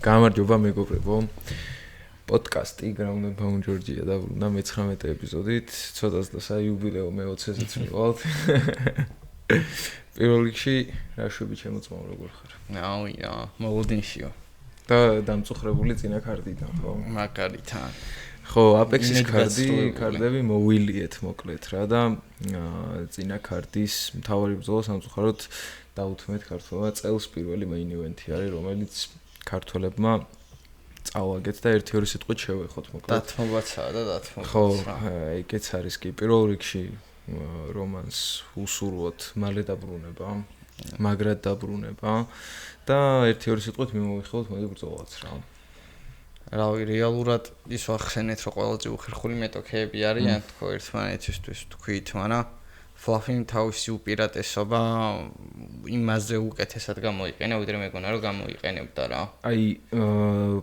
გამარჯობა მეგობრებო. პოდკასტი Ground Pound Georgia და 19 ეპიზოდით, ცოტას და საიუბილეო მე-20-საც მიყავთ. პირველ რიგში რა შვები ჩემოწმავ როგორ ხარ? აუია, მოლოდინშიო. და დამწუხრებული წინა კარტიდან, ხო? მაგარითან. ხო, Apex-ის კარტები მოვილიეთ მოკლედ რა და წინა კარტის მთავარი ბრძოლა სამწუხაროდ დაუთმეთ ქართველმა წელს პირველი main event-ი არის, რომელიც ქართველებმა წავაგეთ და 1-2 სიტყვით შევეხოთ მოკლედ. დათმობაცაა და დათმობაც. ხო, ეგეც არის კი. პირველ რიგში რომანს უსურვოთ მალე დაბრუნება, მაგრად დაბრუნება და 1-2 სიტყვით მიმოვიხილოთ მოდი ბრძოლაც რა. რავი, რეალურად ის ვახსენეთ, რომ ყველაზე უხერხული მეტოქეები არიან, თქო ერთმანეთისთვის თქვით, მაგრამ Fluffy თავისი უპირატესობა იმაზე უკეთესად გამოიყენა, ვიდრე მეგონა რომ გამოიყენებდა რა. აი,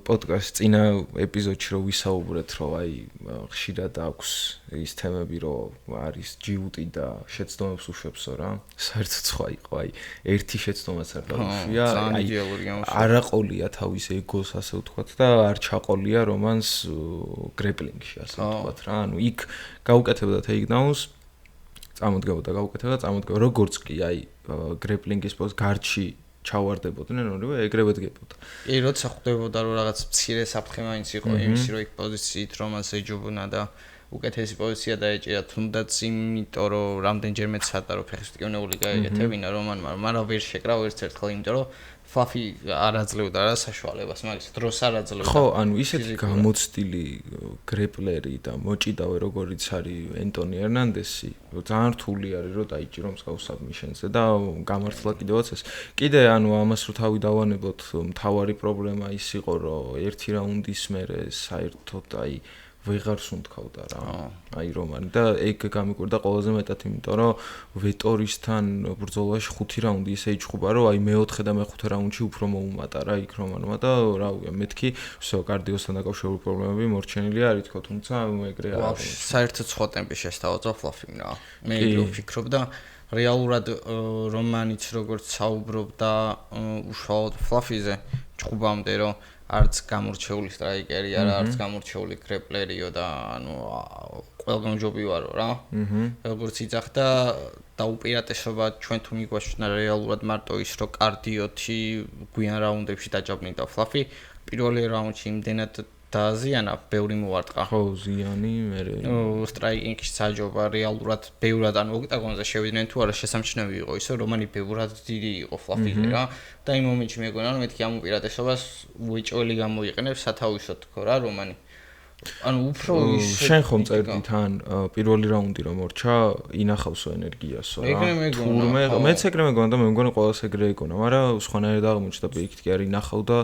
პოდკასტ წინა ეპიზოდში რომ ვისაუბრეთ, რომ აი ხშირად აქვს ის თემები, რომ არის ჯიუტი და შეცდომებს უშვებსო რა. საერთოდ სხვა იყო, აი ერთი შეცდომაც არ დაუშვია, აი არაყოლია თავის ეგოს ასე ვთქვათ და არ ჩაყოლია რომანს გრეპლინგში ასე ვთქვათ რა. ანუ იქ გაუკეთებდა ტეიქდაუნს წამოდგება როგორც კი აი გრეპლინგის პოზ გარჩი ჩავარდებოდნენ ორივე ეგრევე დგებოდა. კი, როცა ხვდებოდა რომ რაღაც მცირე საფრთხე მაინც იყო იმის რომ იქ პოზიციით რომას ეჯობნა და უკეთესი პოზიცია დაეჭირა თუნდაც იმიტომ რომ რამდენჯერმე ცადა რომ ფეხის ტკივნეული გაიგეთებინა რომანმა, მაგრამ ვერ შეკრა ვერც ერთხელ იმიტომ რომ Fluffy არ აძლევდა რა საშუალებას, მაგის დროს არ აძლევდა. ხო, ანუ ისეთი გამოცდილი გრეპლერი და მოჭიდავე როგორიც არის ენტონი ერნანდესი, ძალიან რთული არის რომ დაიჭირო მსგავს საბმიშენზე და გამართლა კიდევაც ეს. კიდე ანუ ამას რო თავი დავანებოთ, მთავარი პრობლემა ის იყო რომ ერთი რაუნდის მერე საერთოდ აი ვეღარ სუნთქავდა რა. აი რომანი და ეგ გამიკვირდა ყველაზე მეტად, იმიტომ რომ ვეტორისთან ბრძოლაში 5 რაუნდი ისე იჭხუბა, რომ აი მე-4 და მე-5 რაუნდში უფრო მოუმატა რა იქ რომანმა და რავია, მეთქი всё კარდიოსთან დაკავშირებული პრობლემები მორჩენილი არის თქო, თუმცა ეგრე არ არის. საერთოდ სხვა ტემპი შესთავაზა Fluffy-მ რა. მე რო ვფიქრობ და რეალურად რომანიც როგორც საუბრობდა უშუალოდ Fluffy-ზე ჭხუბამდე რომ არც გამორჩეული სტრაიკერი არა, არც გამორჩეული გრეპლერიო და ანუ ყველგან ჯობი ვარო რა. როგორც იძახდა და უპირატესობა ჩვენ თუ მიგვაჩვენა რეალურად მარტო ის რომ კარდიოთი გვიან რაუნდებში დაჭაბნიდა Fluffy, პირველი რაუნდში იმდენად დააზიანა, ბევრი მოარტყა. ხო, ზიანი მერე. სტრაიკინგის საჯობა რეალურად ბევრად ანუ ოქტაგონზე შევიდნენ თუ არა შესამჩნევი იყო ისე რომანი ბევრად დიდი იყო Fluffy-ზე რა და იმ მომენტში მეგონა რომ მეთქი ამ უპირატესობას უეჭველი გამოიყენებს სათავისოდ თქო რა რომანი. ანუ უფრო შენ ხომ წერდი თან პირველი რაუნდი რომ მორჩა ინახავსო ენერგიასო რა. თურმე მეც ეგრე მეგონა და მე მგონი ყველას ეგრე ეგონა, მაგრამ სხვანაირად აღმოჩნდა პირიქით კი არ ინახავ და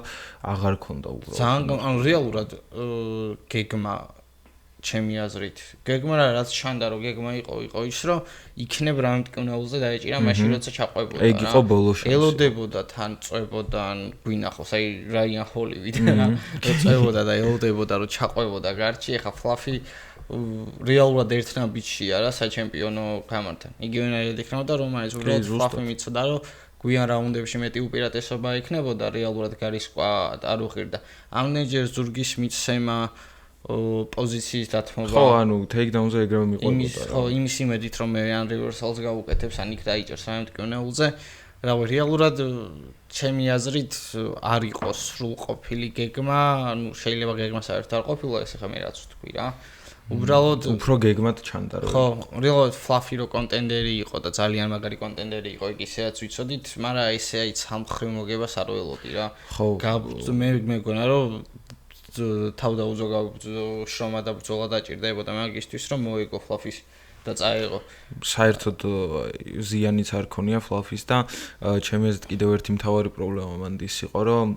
აღარ ქონდა უბრალოდ. ძალიან ანუ რეალურად გეგმა ჩემი აზრით გეგმა რაც ჩანდა რომ გეგმა იყო ის რომ იქნებ რაუნდკუნეულზე დაეჭირა მაშინ როცა ჩაყვებოდა რა. ეგ იყო ბოლოში. ელოდებოდა თან წვებოდა ან გვინახოს აი რაიან ჰოლივით რა. წვებოდა და ელოდებოდა რომ ჩაყვებოდა გარჩი, ეხა Fluffy რეალურად ერთნაბიჯშია რა საჩემპიონო გამართან. იგივენაირად იქნებოდა რომანის უბრალოდ Fluffy მიცოდა რომ გვიან რაუნდებში მეტი უპირატესობა იქნებოდა რეალურად გარისკვა არ უღირდა. ამდენჯერ ზურგის მიცემა პოზიციის დათმობა. ხო, ანუ ტეიქდაუნზე ეგრევე მიყვებოდა რა. ხო, იმის იმედით რომ მე ან რევერსალს გავუკეთებს, ან იქ დაიჭერს ამ მტკივნეულზე. რავი, რეალურად ჩემი აზრით არ იყო სრულყოფილი გეგმა, ანუ შეიძლება გეგმა საერთოდ არ ყოფილა, ეს ახლა მე რაც ვთქვი რა. უბრალოდ უფრო გეგმად ჩანდა რა. ხო, რეალურად Fluffy რო კონტენდერი იყო და ძალიან მაგარი კონტენდერი იყო, იქ ისეაც ვიცოდით, მაგრამ ესე აი სამხრივ მოგებას არ ველოდი რა. ხო, მე მეგონა რომ თავდაუზო შრომა და ბრძოლა დაჭირდებოდა მაგისთვის რომ მოიგო Fluffy-ს და წაიღო. საერთოდ ზიანიც არ ქონია Fluffy-ს და ჩემი აზრით კიდევ ერთი მთავარი პრობლემა მანდ ის იყო რომ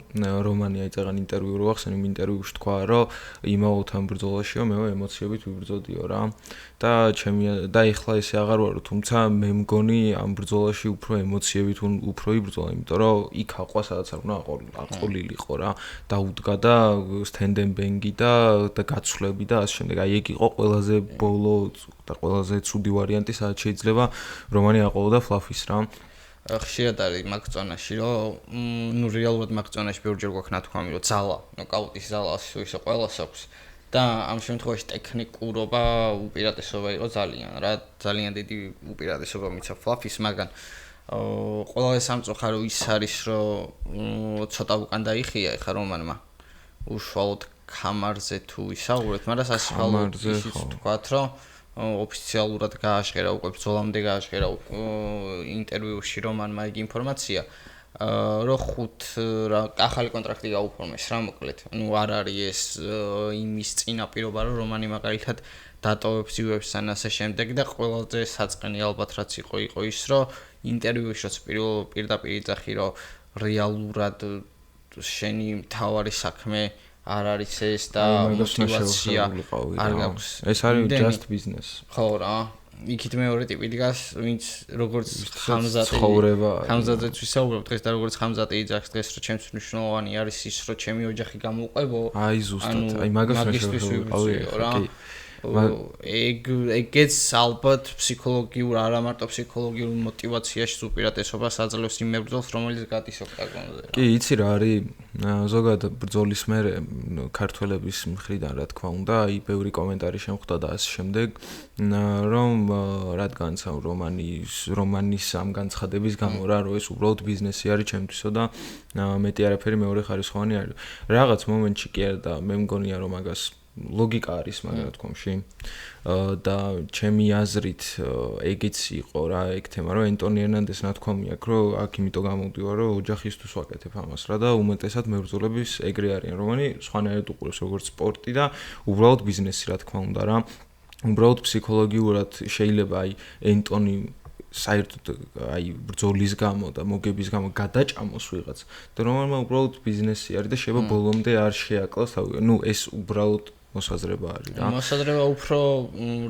რომანი აი წაღან ინტერვიუ რო ახსენე, იმ ინტერვიუში თქვა რომ იმავოთან ბრძოლაშიო მე ემოციებით ვიბრძოდიო რა. და ეხლა ესე აღარ ვარო, თუმცა მე მგონი ამ ბრძოლაში უფრო ემოციებით უფრო იბრძოლა, იმიტომ რომ იქ აყვა სადაც არ უნდა აყოლილიყო რა. დაუდგა და სტენდენბენგი და გაცვლები და ასე შემდეგ. აი ეგ იყო ყველაზე ბოლო და ყველაზე ცუდი ვარიანტი, სადაც შეიძლება რომანი აყოლოდა Fluffy-ს რა. ხშირად არის მაგ ზონაში, რომ რეალურად მაგ ზონაში ბევრჯერ გვაქვს ნათქვამი, რომ ძალა, ნოკაუტის ძალა ისე ყველას აქვს და ამ შემთხვევაში ტექნიკურობა უპირატესობა იყო ძალიან, რა ძალიან დიდი უპირატესობა მიცა ფლაფის, მაგრამ ყველაზე სამწუხარო ის არის, რომ ცოტა უკან დაიხია ეხა რომანმა უშუალოდ კამარზე თუ ისაუბრეთ, მაგრამ სასიხალოდ ისიც თქვათ, რომ ოფიციალურად გააშღერა უკვე ბრძოლამდე გააშღერა ინტერვიუში რომანმა ეგ ინფორმაცია, რომ ახალი კონტრაქტი გაუფორმეს რა მოკლედ. ნუ არ არის ეს იმის წინაპირობა, რომ რომანი მაგალითად დატოვებს UFC-ს ასე შემდეგ და ყველაზე საწყენი ალბათ რაც იყო ის, რომ ინტერვიუში რაც პირდაპირ იძახი, რომ რეალურად შენი მთავარი საქმე არ არის ეს და мотивация არ გაქვს. ეს არის just business. ხო რა. იქით მეორე ტიპი დგას, ვინც როგორც ცხოვრება. ხამზადეც ვისაუბრებ დღეს და როგორც ხამზადე იძახს დღეს, რომ ჩემთვის მნიშვნელოვანი არის ის, რომ ჩემი ოჯახი გამოვყევო. აი ზუსტად, აი მაგას ვიყავი რა. ეგეც ალბათ ფსიქოლოგიურ, არა მარტო ფსიქოლოგიურ мотиваციაში უპირატესობას აძლევს იმ მებრძოლს, რომელიც გადის ოქტაგონზე. კი, იცი რა არის ზოგადად ბრძოლის მერე ქართველების მხრიდან რა თქმა უნდა, აი ბევრი კომენტარი შემხვდა და ასე შემდეგ, რომ რადგანაც რომანის ამ განცხადების გამო რა, რომ ეს უბრალოდ ბიზნესი არის ჩემთვისო და მეტი არაფერი მეორე ხარისხოვანი არის. რაღაც მომენტში კი არა და მე მგონია რომ მაგას ლოგიკა არის მაგრამ თქომში და ჩემი აზრით ეგეც იყო რა ეგ თემა რომ ენტონი ერნანდეს ნათქვამი აქვს რომ აქ იმიტომ გამოვდივარ რომ ოჯახისთვის ვაკეთებ ამას რა და უმეტესად მებრძოლების ეგრე არიან რომანი სხვანაირად უყურებს როგორც სპორტი და უბრალოდ ბიზნესი რა თქმა უნდა რა უბრალოდ ფსიქოლოგიურად შეიძლება აი ენტონი საერთოდ აი ბრძოლის გამო და მოგების გამო გადაჭამოს ვიღაც და რომელმა უბრალოდ ბიზნესი არის და შეიძლება ბოლომდე არ შეაკლას ნუ ეს უბრალოდ მოსაზრება არის რა. მოსაზრება უფრო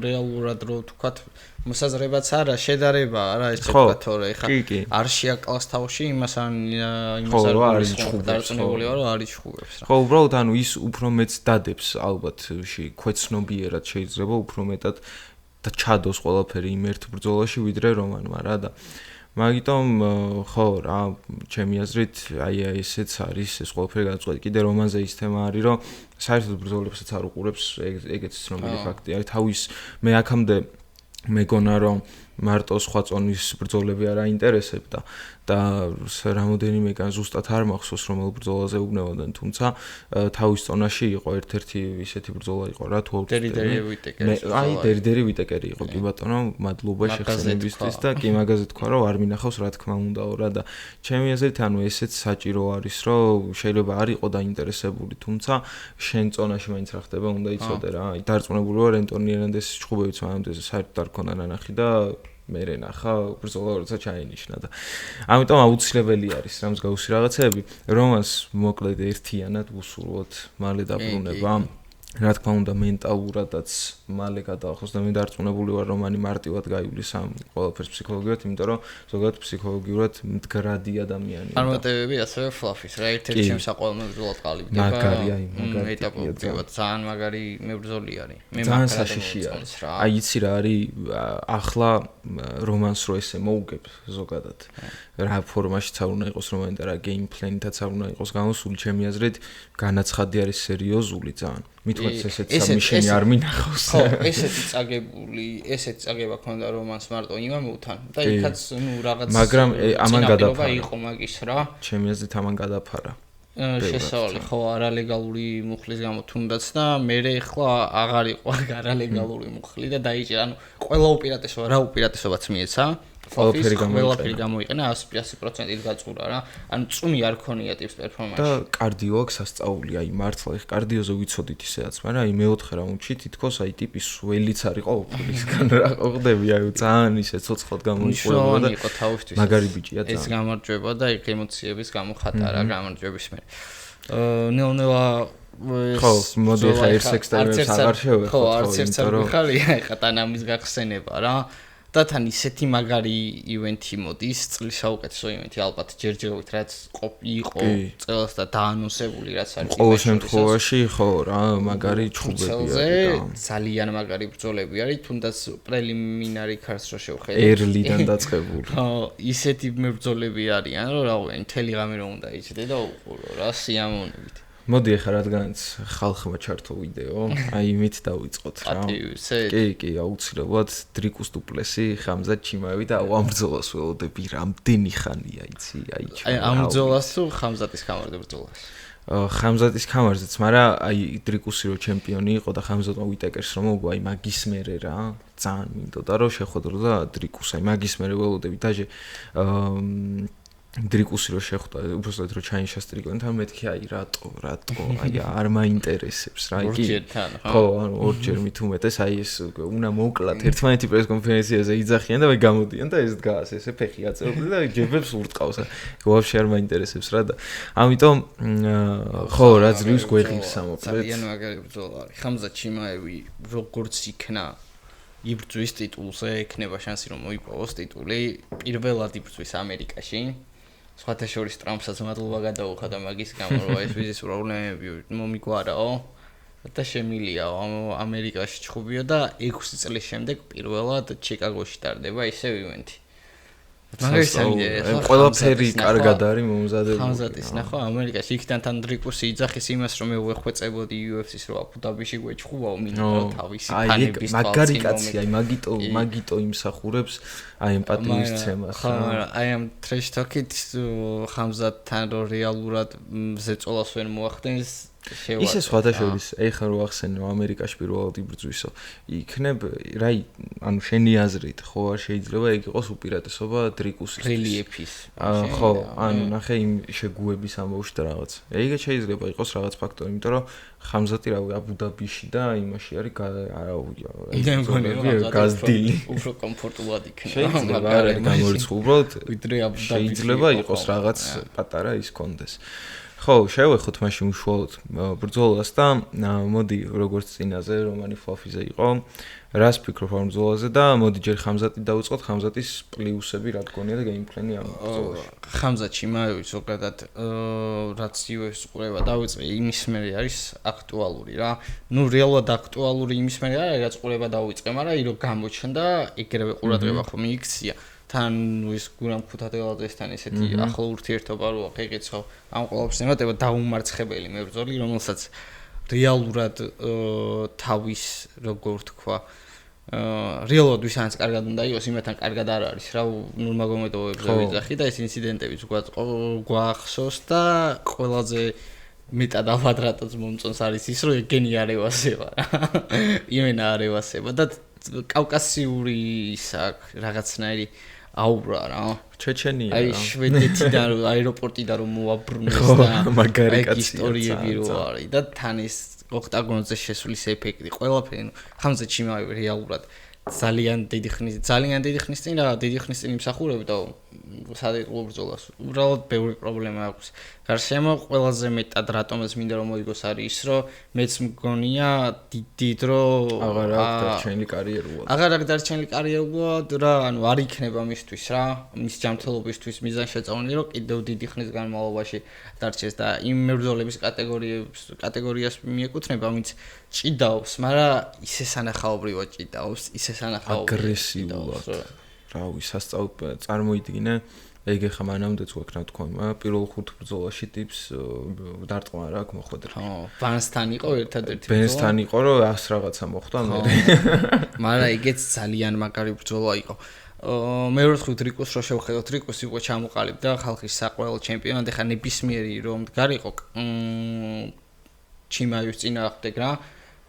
რეალურად რო ვთქვათ, მოსაზრებაც არა, შედარება არა ეს თქვა თორე ეხა არ შეაკლას თავში იმას არის დარწმუნებული ვარ რომ არის ჩხუბებს რა. ხო, უბრალოდ ანუ ის უფრო მეც დადებს ალბათ ქვეცნობიერად შეიძლება უფრო მეტად და ჩადოს ყველაფერი იმ ერთ ბრძოლაში ვიდრე რომანმა რა და მაგიტომ ხო რა ჩემი აზრით აი ესეც არის ეს ყველაფერი გადაწყვეტი კიდე რომანზე ის თემა არის რომ საერთოდ ბრძოლებსაც არ უყურებს ეგეც ცნობილი ფაქტია აი თავის მე აქამდე მეგონა რომ მარტო სხვა წონის ბრძოლები არ აინტერესებდა და რამოდენიმეგან ზუსტად არ მახსოვს რომელ ბრძოლაზე უგნებოდნენ თუმცა თავის წონაში იყო ერთ-ერთი ისეთი ბრძოლა იყო რა თუ აი დერი ვიტეკერი იყო კი ბატონო მადლობა შეხსენებისთვის და კი მაგაზე თქვა რომ არ მინახავს რა თქმა უნდაო რა და ჩემი აზრით ანუ ესეც საჭირო არის რომ შეიძლება არ იყო დაინტერესებული თუმცა შენ წონაში მაინც რა ხდება უნდა იცოდე რა აი დარწმუნებული ვარ ენტონი ერნანდესის ჩხუბებიც მანამდე საერთოდ არ ქონდა ნანახი და მერე ნახა ბრძოლა როცა ჩაინიშნა და ამიტომ აუცილებელი არის რა მსგავსი რაღაცეები რომას მოკლედ ერთიანად უსურვოთ მალე დაბრუნება რა თქმა უნდა მენტალურადაც მალე გადაახოს და მე დარწმუნებული ვარ რომ მანი მარტივად გაივლის ამ ყველაფერს ფსიქოლოგიურად იმიტომ რომ ზოგადად ფსიქოლოგიურად მდგრადი ადამიანი წარმატებები ასევე ფლაფის რა ერთ-ერთი ჩემს საყოველთაოდ მებრძოლად ყალიბდება მაგარი აი მაგარი ძალიან მაგარი მებრძოლი არის მე ძალიან საშიში არის აი იცი რა არის ახლა რომანს რო ესე მოუგებ ზოგადად რა ფორმაშიც არ უნდა იყოს რომანი და რა გეიმ პლენითაც არ უნდა იყოს გამოსული ჩემი აზრით განაცხადი არის სერიოზული ძალიან მithmet ესეთ სამიშენი არ მინახავს ხო ესეთი წაგება ქონდა რომანს მარტო იმამოვთან და იქაც ნუ რაღაც მაგრამ ამან გადაფარა იყო მაგის რა ჩემი აზრით ამან გადაფარა შესავალი ხო არალეგალური მუხლის გამო თუნდაც და მე ახლა აღარ იყო არალეგალური მუხლი და დაიჭირა ანუ ყველა უპირატესობა რა უპირატესობაც მიეცა ყველაფერი გამოიყენა 100%-ით გაწურა რა ანუ წუნი არ ქონია ტიპს პერფორმანსში და კარდიო აქვს სასწაული აი მართლა ეს კარდიოზე ვიცოდით ისედაც მაგრამ აი მეოთხე რაუნდში თითქოს აი ტიპის ველიც არის ყოველისგან რა ყოფდები აი ძალიან ისე ცოცხლად გამოიყურება და იყო თავისთვის მაგარი ბიჭია ეს გამარჯვება და იქ ემოციების გამოხატარა გამარჯვების მე ნელ-ნელა ხო მოდი ხა ერთ სექსტაიმებს აღარ შევეხო ხო არც ერთს არ მიხარია ეხა ტანამის გახსენება რა და თან ისეთი მაგარი ივენთი მოდის, წლის საუკეთესო ივენთი ალბათ ჯერჯერობით რაც იყო წელს და დაანონსებული რაც არის. ყოველ შემთხვევაში ხო რა, მაგარი ჩხუბები არის. ძალიან მაგარი ბრძოლები არის, თუნდაც პრელიმინარი ქარს რო შევხედოთ. ერლიდან დაწყებული. ხო, ისეთი მებრძოლები არიან, რომ რავი, მთელი ღამე რომ უნდა იჭდე და უყურო რა სიამოვნებით. მოდი ახლა რადგანაც ხალხმა ჩართო ვიდეო, აი იმით დავიწყოთ რა. კი, აუცილებლად დრიკუს დუპლესი, ხამზად ჩიმაევი და ამ ბრძოლას ველოდები რამდენი ხანია, იცი, აი ჩა. აი ამ ბრძოლას თუ ხამზატის გამარჯვება ბრძოლას. ხამზატის გამარჯვებაც, მაგრამ აი დრიკუსი რო ჩემპიონი იყო და ხამზატმა უიტეკერს რომ მოგვა, აი მაგის მერე რა, ძალიან მინდოდა რომ შეხვედრო და დრიკუს, აი მაგის მერე ველოდები დაჟე დრიკუსი რო შეხვდა, უბრალოდ რო ჩაინშა სტრიკონთან მეთქი აი რატო, აი არ მაინტერესებს რა, იგი. ხო, ანუ ორჯერ მით უმეტეს აი ეს უნდა მოკლათ ერთმანეთი პრეს კონფერენციაზე იძახიან და გამოდიან და ეს დგას ესე ფეხი აწეული და ჯებებს ურტყავს. ვაფშე არ მაინტერესებს რა და ამიტომ ხო, რა ძლივს გვეღირს ამოკლეთ. ძალიან მაგარი ბრძოლა არის. ხამზატ ჩიმაევი როგორც იქნა იბრძვის ტიტულზე, ექნება შანსი რომ მოიპოვოს ტიტული. პირველად იბრძვის ამერიკაში. სხვათა შორის ტრამპსაც მადლობა გადაუხა და მაგის გამო რომ ეს ვიზის პრობლემები მომიგვარაო და შემილიაო ამერიკაში ჩხუბიო და 6 წლის შემდეგ პირველად ჩიკაგოში ტარდება ისევ ივენთი. მაგას ამიერე ყველაფერი კარგად არის მომზადებული. ხამზატის ნახო ამერიკაში იქიდან თან დრიკუსი იძახის იმას რომ მე ვეხვეწებოდი UFC-ს რომ აბუდაბიში გვეჩხუბაო მინდა თავისი ფანების თვალწინ. მაგარი კაცი, აი მაგიტო იმსახურებს აი ემპათიის ცემას. ხო, აი ამ ტრეშ თოკით ხამზატთან რო რეალურად ზეწოლას ვერ მოახდენს ისე სხვათა შორის, ეხლა რო ახსენე ამერიკაში პირველად იბრძვისო, იქნებ რაი, ანუ შენი აზრით, ხო არ შეიძლება ეგ იყოს უპირატესობა დრიკუსის რელიეფის. ხო, ანუ ნახე იმ შეგუების ამბავში და რაღაც. ეგ შეიძლება იყოს რაღაც ფაქტორი, იმიტომ რომ ხამზატი რავი აბუდაბიში და იმაში არის გაზდილი. უფრო კომფორტულად იქნება. შეიძლება არ არის გამორიცხული, უბრალოდ შეიძლება იყოს რაღაც პატარა ის კონდეს. ხო, შევეხოთ მაშინ უშუალოდ ბრძოლას და მოდი როგორც წინაზე რომანი ფლაფიზე იყო, რას ფიქრობ ამ ბრძოლაზე და მოდი ჯერ ხამზატი დავიწყოთ, ხამზატის პლუსები რა გქონია და გეიმპლენი ამ ბრძოლაში. ხამზატ ჩიმაევი ზოგადად რაც UFC-ს ყურება დავიწყე, იმის მერე არის აქტუალური რა. ნუ რეალურად აქტუალური იმის მერე არის, რაც ყურება დავიწყე, მაგრამ ირო გამოჩნდა ეგრევე ყურადღება ხომ იქცია. თან ის გურამ ქუთათელაძესთან ესეთი ახლო ურთიერთობა რო აღეყეცო ამ ყველაფერს ემატება დაუმარცხებელი მებრძოლი რომელსაც რეალურად თავის როგორ თქვა რეალურად ვისაც კარგად უნდა იყოს იმეთან კარგად არ არის რა ნორმაგომედოებზე ვიძახი და ეს ინციდენტებიც გვახსოვს და ყველაზე მეტად ალბათ რატოც მომწონს არის ის რომ ეგენი არ ევასება რა იმენა არ ევასება და კავკასიური ისაკ რაღაცნაირი აურა რა ჩეჩენია აი შვედეთიდან აეროპორტიდან რომ მოაბრუნეს და მაგარი კაცია ისტორიები რო არის და თან ეს ოქტაგონზე შესვლის ეფექტი ყველაფერი ხამზატ ჩიმაევი რეალურად ძალიან დიდი ხნის წინ რა დიდი ხნის წინ იმსახურებ და სადიწყო ბრძოლას უბრალოდ ბევრი პრობლემა აქვს გარშემო ყველაზე მეტად რატომაც მინდა რომ მოიგოს არის ის რომ მეც მგონია დიდ რომ აღარ აქვს დარჩენილი კარიერულად აღარ აქვს დარჩენილი კარიერულად რა ანუ არ იქნება მისთვის რა მის ჯანმრთელობისთვის მიზანშეწონილი რომ კიდევ დიდი ხნის განმავლობაში დარჩეს და იმ მებრძოლების კატეგორიას მიეკუთვნება ვინც ჭიდაობს მაგრამ ისე სანახაობრივად ჭიდაობს ისე სანახაობრივად აგრესიულად რავი სასწაული წარმოიდგინე ეგ ხა მანამდეც გვექნა თქმა პირველ 5 ბრძოლაში ტიპს დარტყმა რა აქვს მოხვედრა ხო ბანსთან იყო ერთადერთი ბენსთან იყო რომ 100 რაღაცა მოხდა მე მაგრამ ეგეც ძალიან მაგარი ბრძოლა იყო მე ვერთხელ დრიკუს რო შევხედოთ დრიკუსი უკვე ჩამოყალიბდა ხალხის საყოველო ჩემპიონად ეხა ნებისმიერი რომ მდგარიყო ჩიმაევის წინააღმდეგ რა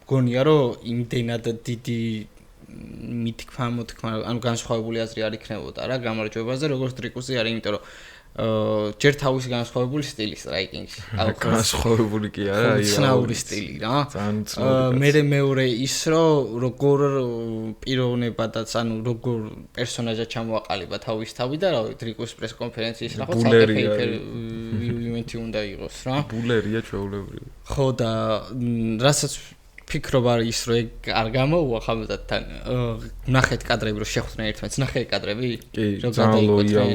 მგონია რომ იმდენად დიდი მითქმა ანუ განსხვავებული აზრი არ იქნებოდა რა გამარჯვებაზე როგორც დრიკუსი არის იმიტომ რომ ჯერ თავის განსხვავებული სტილი სტრაიკინგში განსხვავებული კი არა ცნაური სტილი რა მე მეორე ის რომ როგორ პიროვნებადაც ანუ როგორ პერსონაჟად ჩამოაყალიბა თავის თავი და რავი დრიკუს პრეს კონფერენციის რა ხო საფეიფერ ივენთი უნდა იყოს რა ბულერია ჩვეულებრივი ხო და რასაც ფიქრობ არის ის რომ ეგ არ გამოუვა ხამზადთან ნახეთ კადრები რომ შეხვდნენ ერთმანეთს ნახე კადრები რომ გადაიკვეთრენ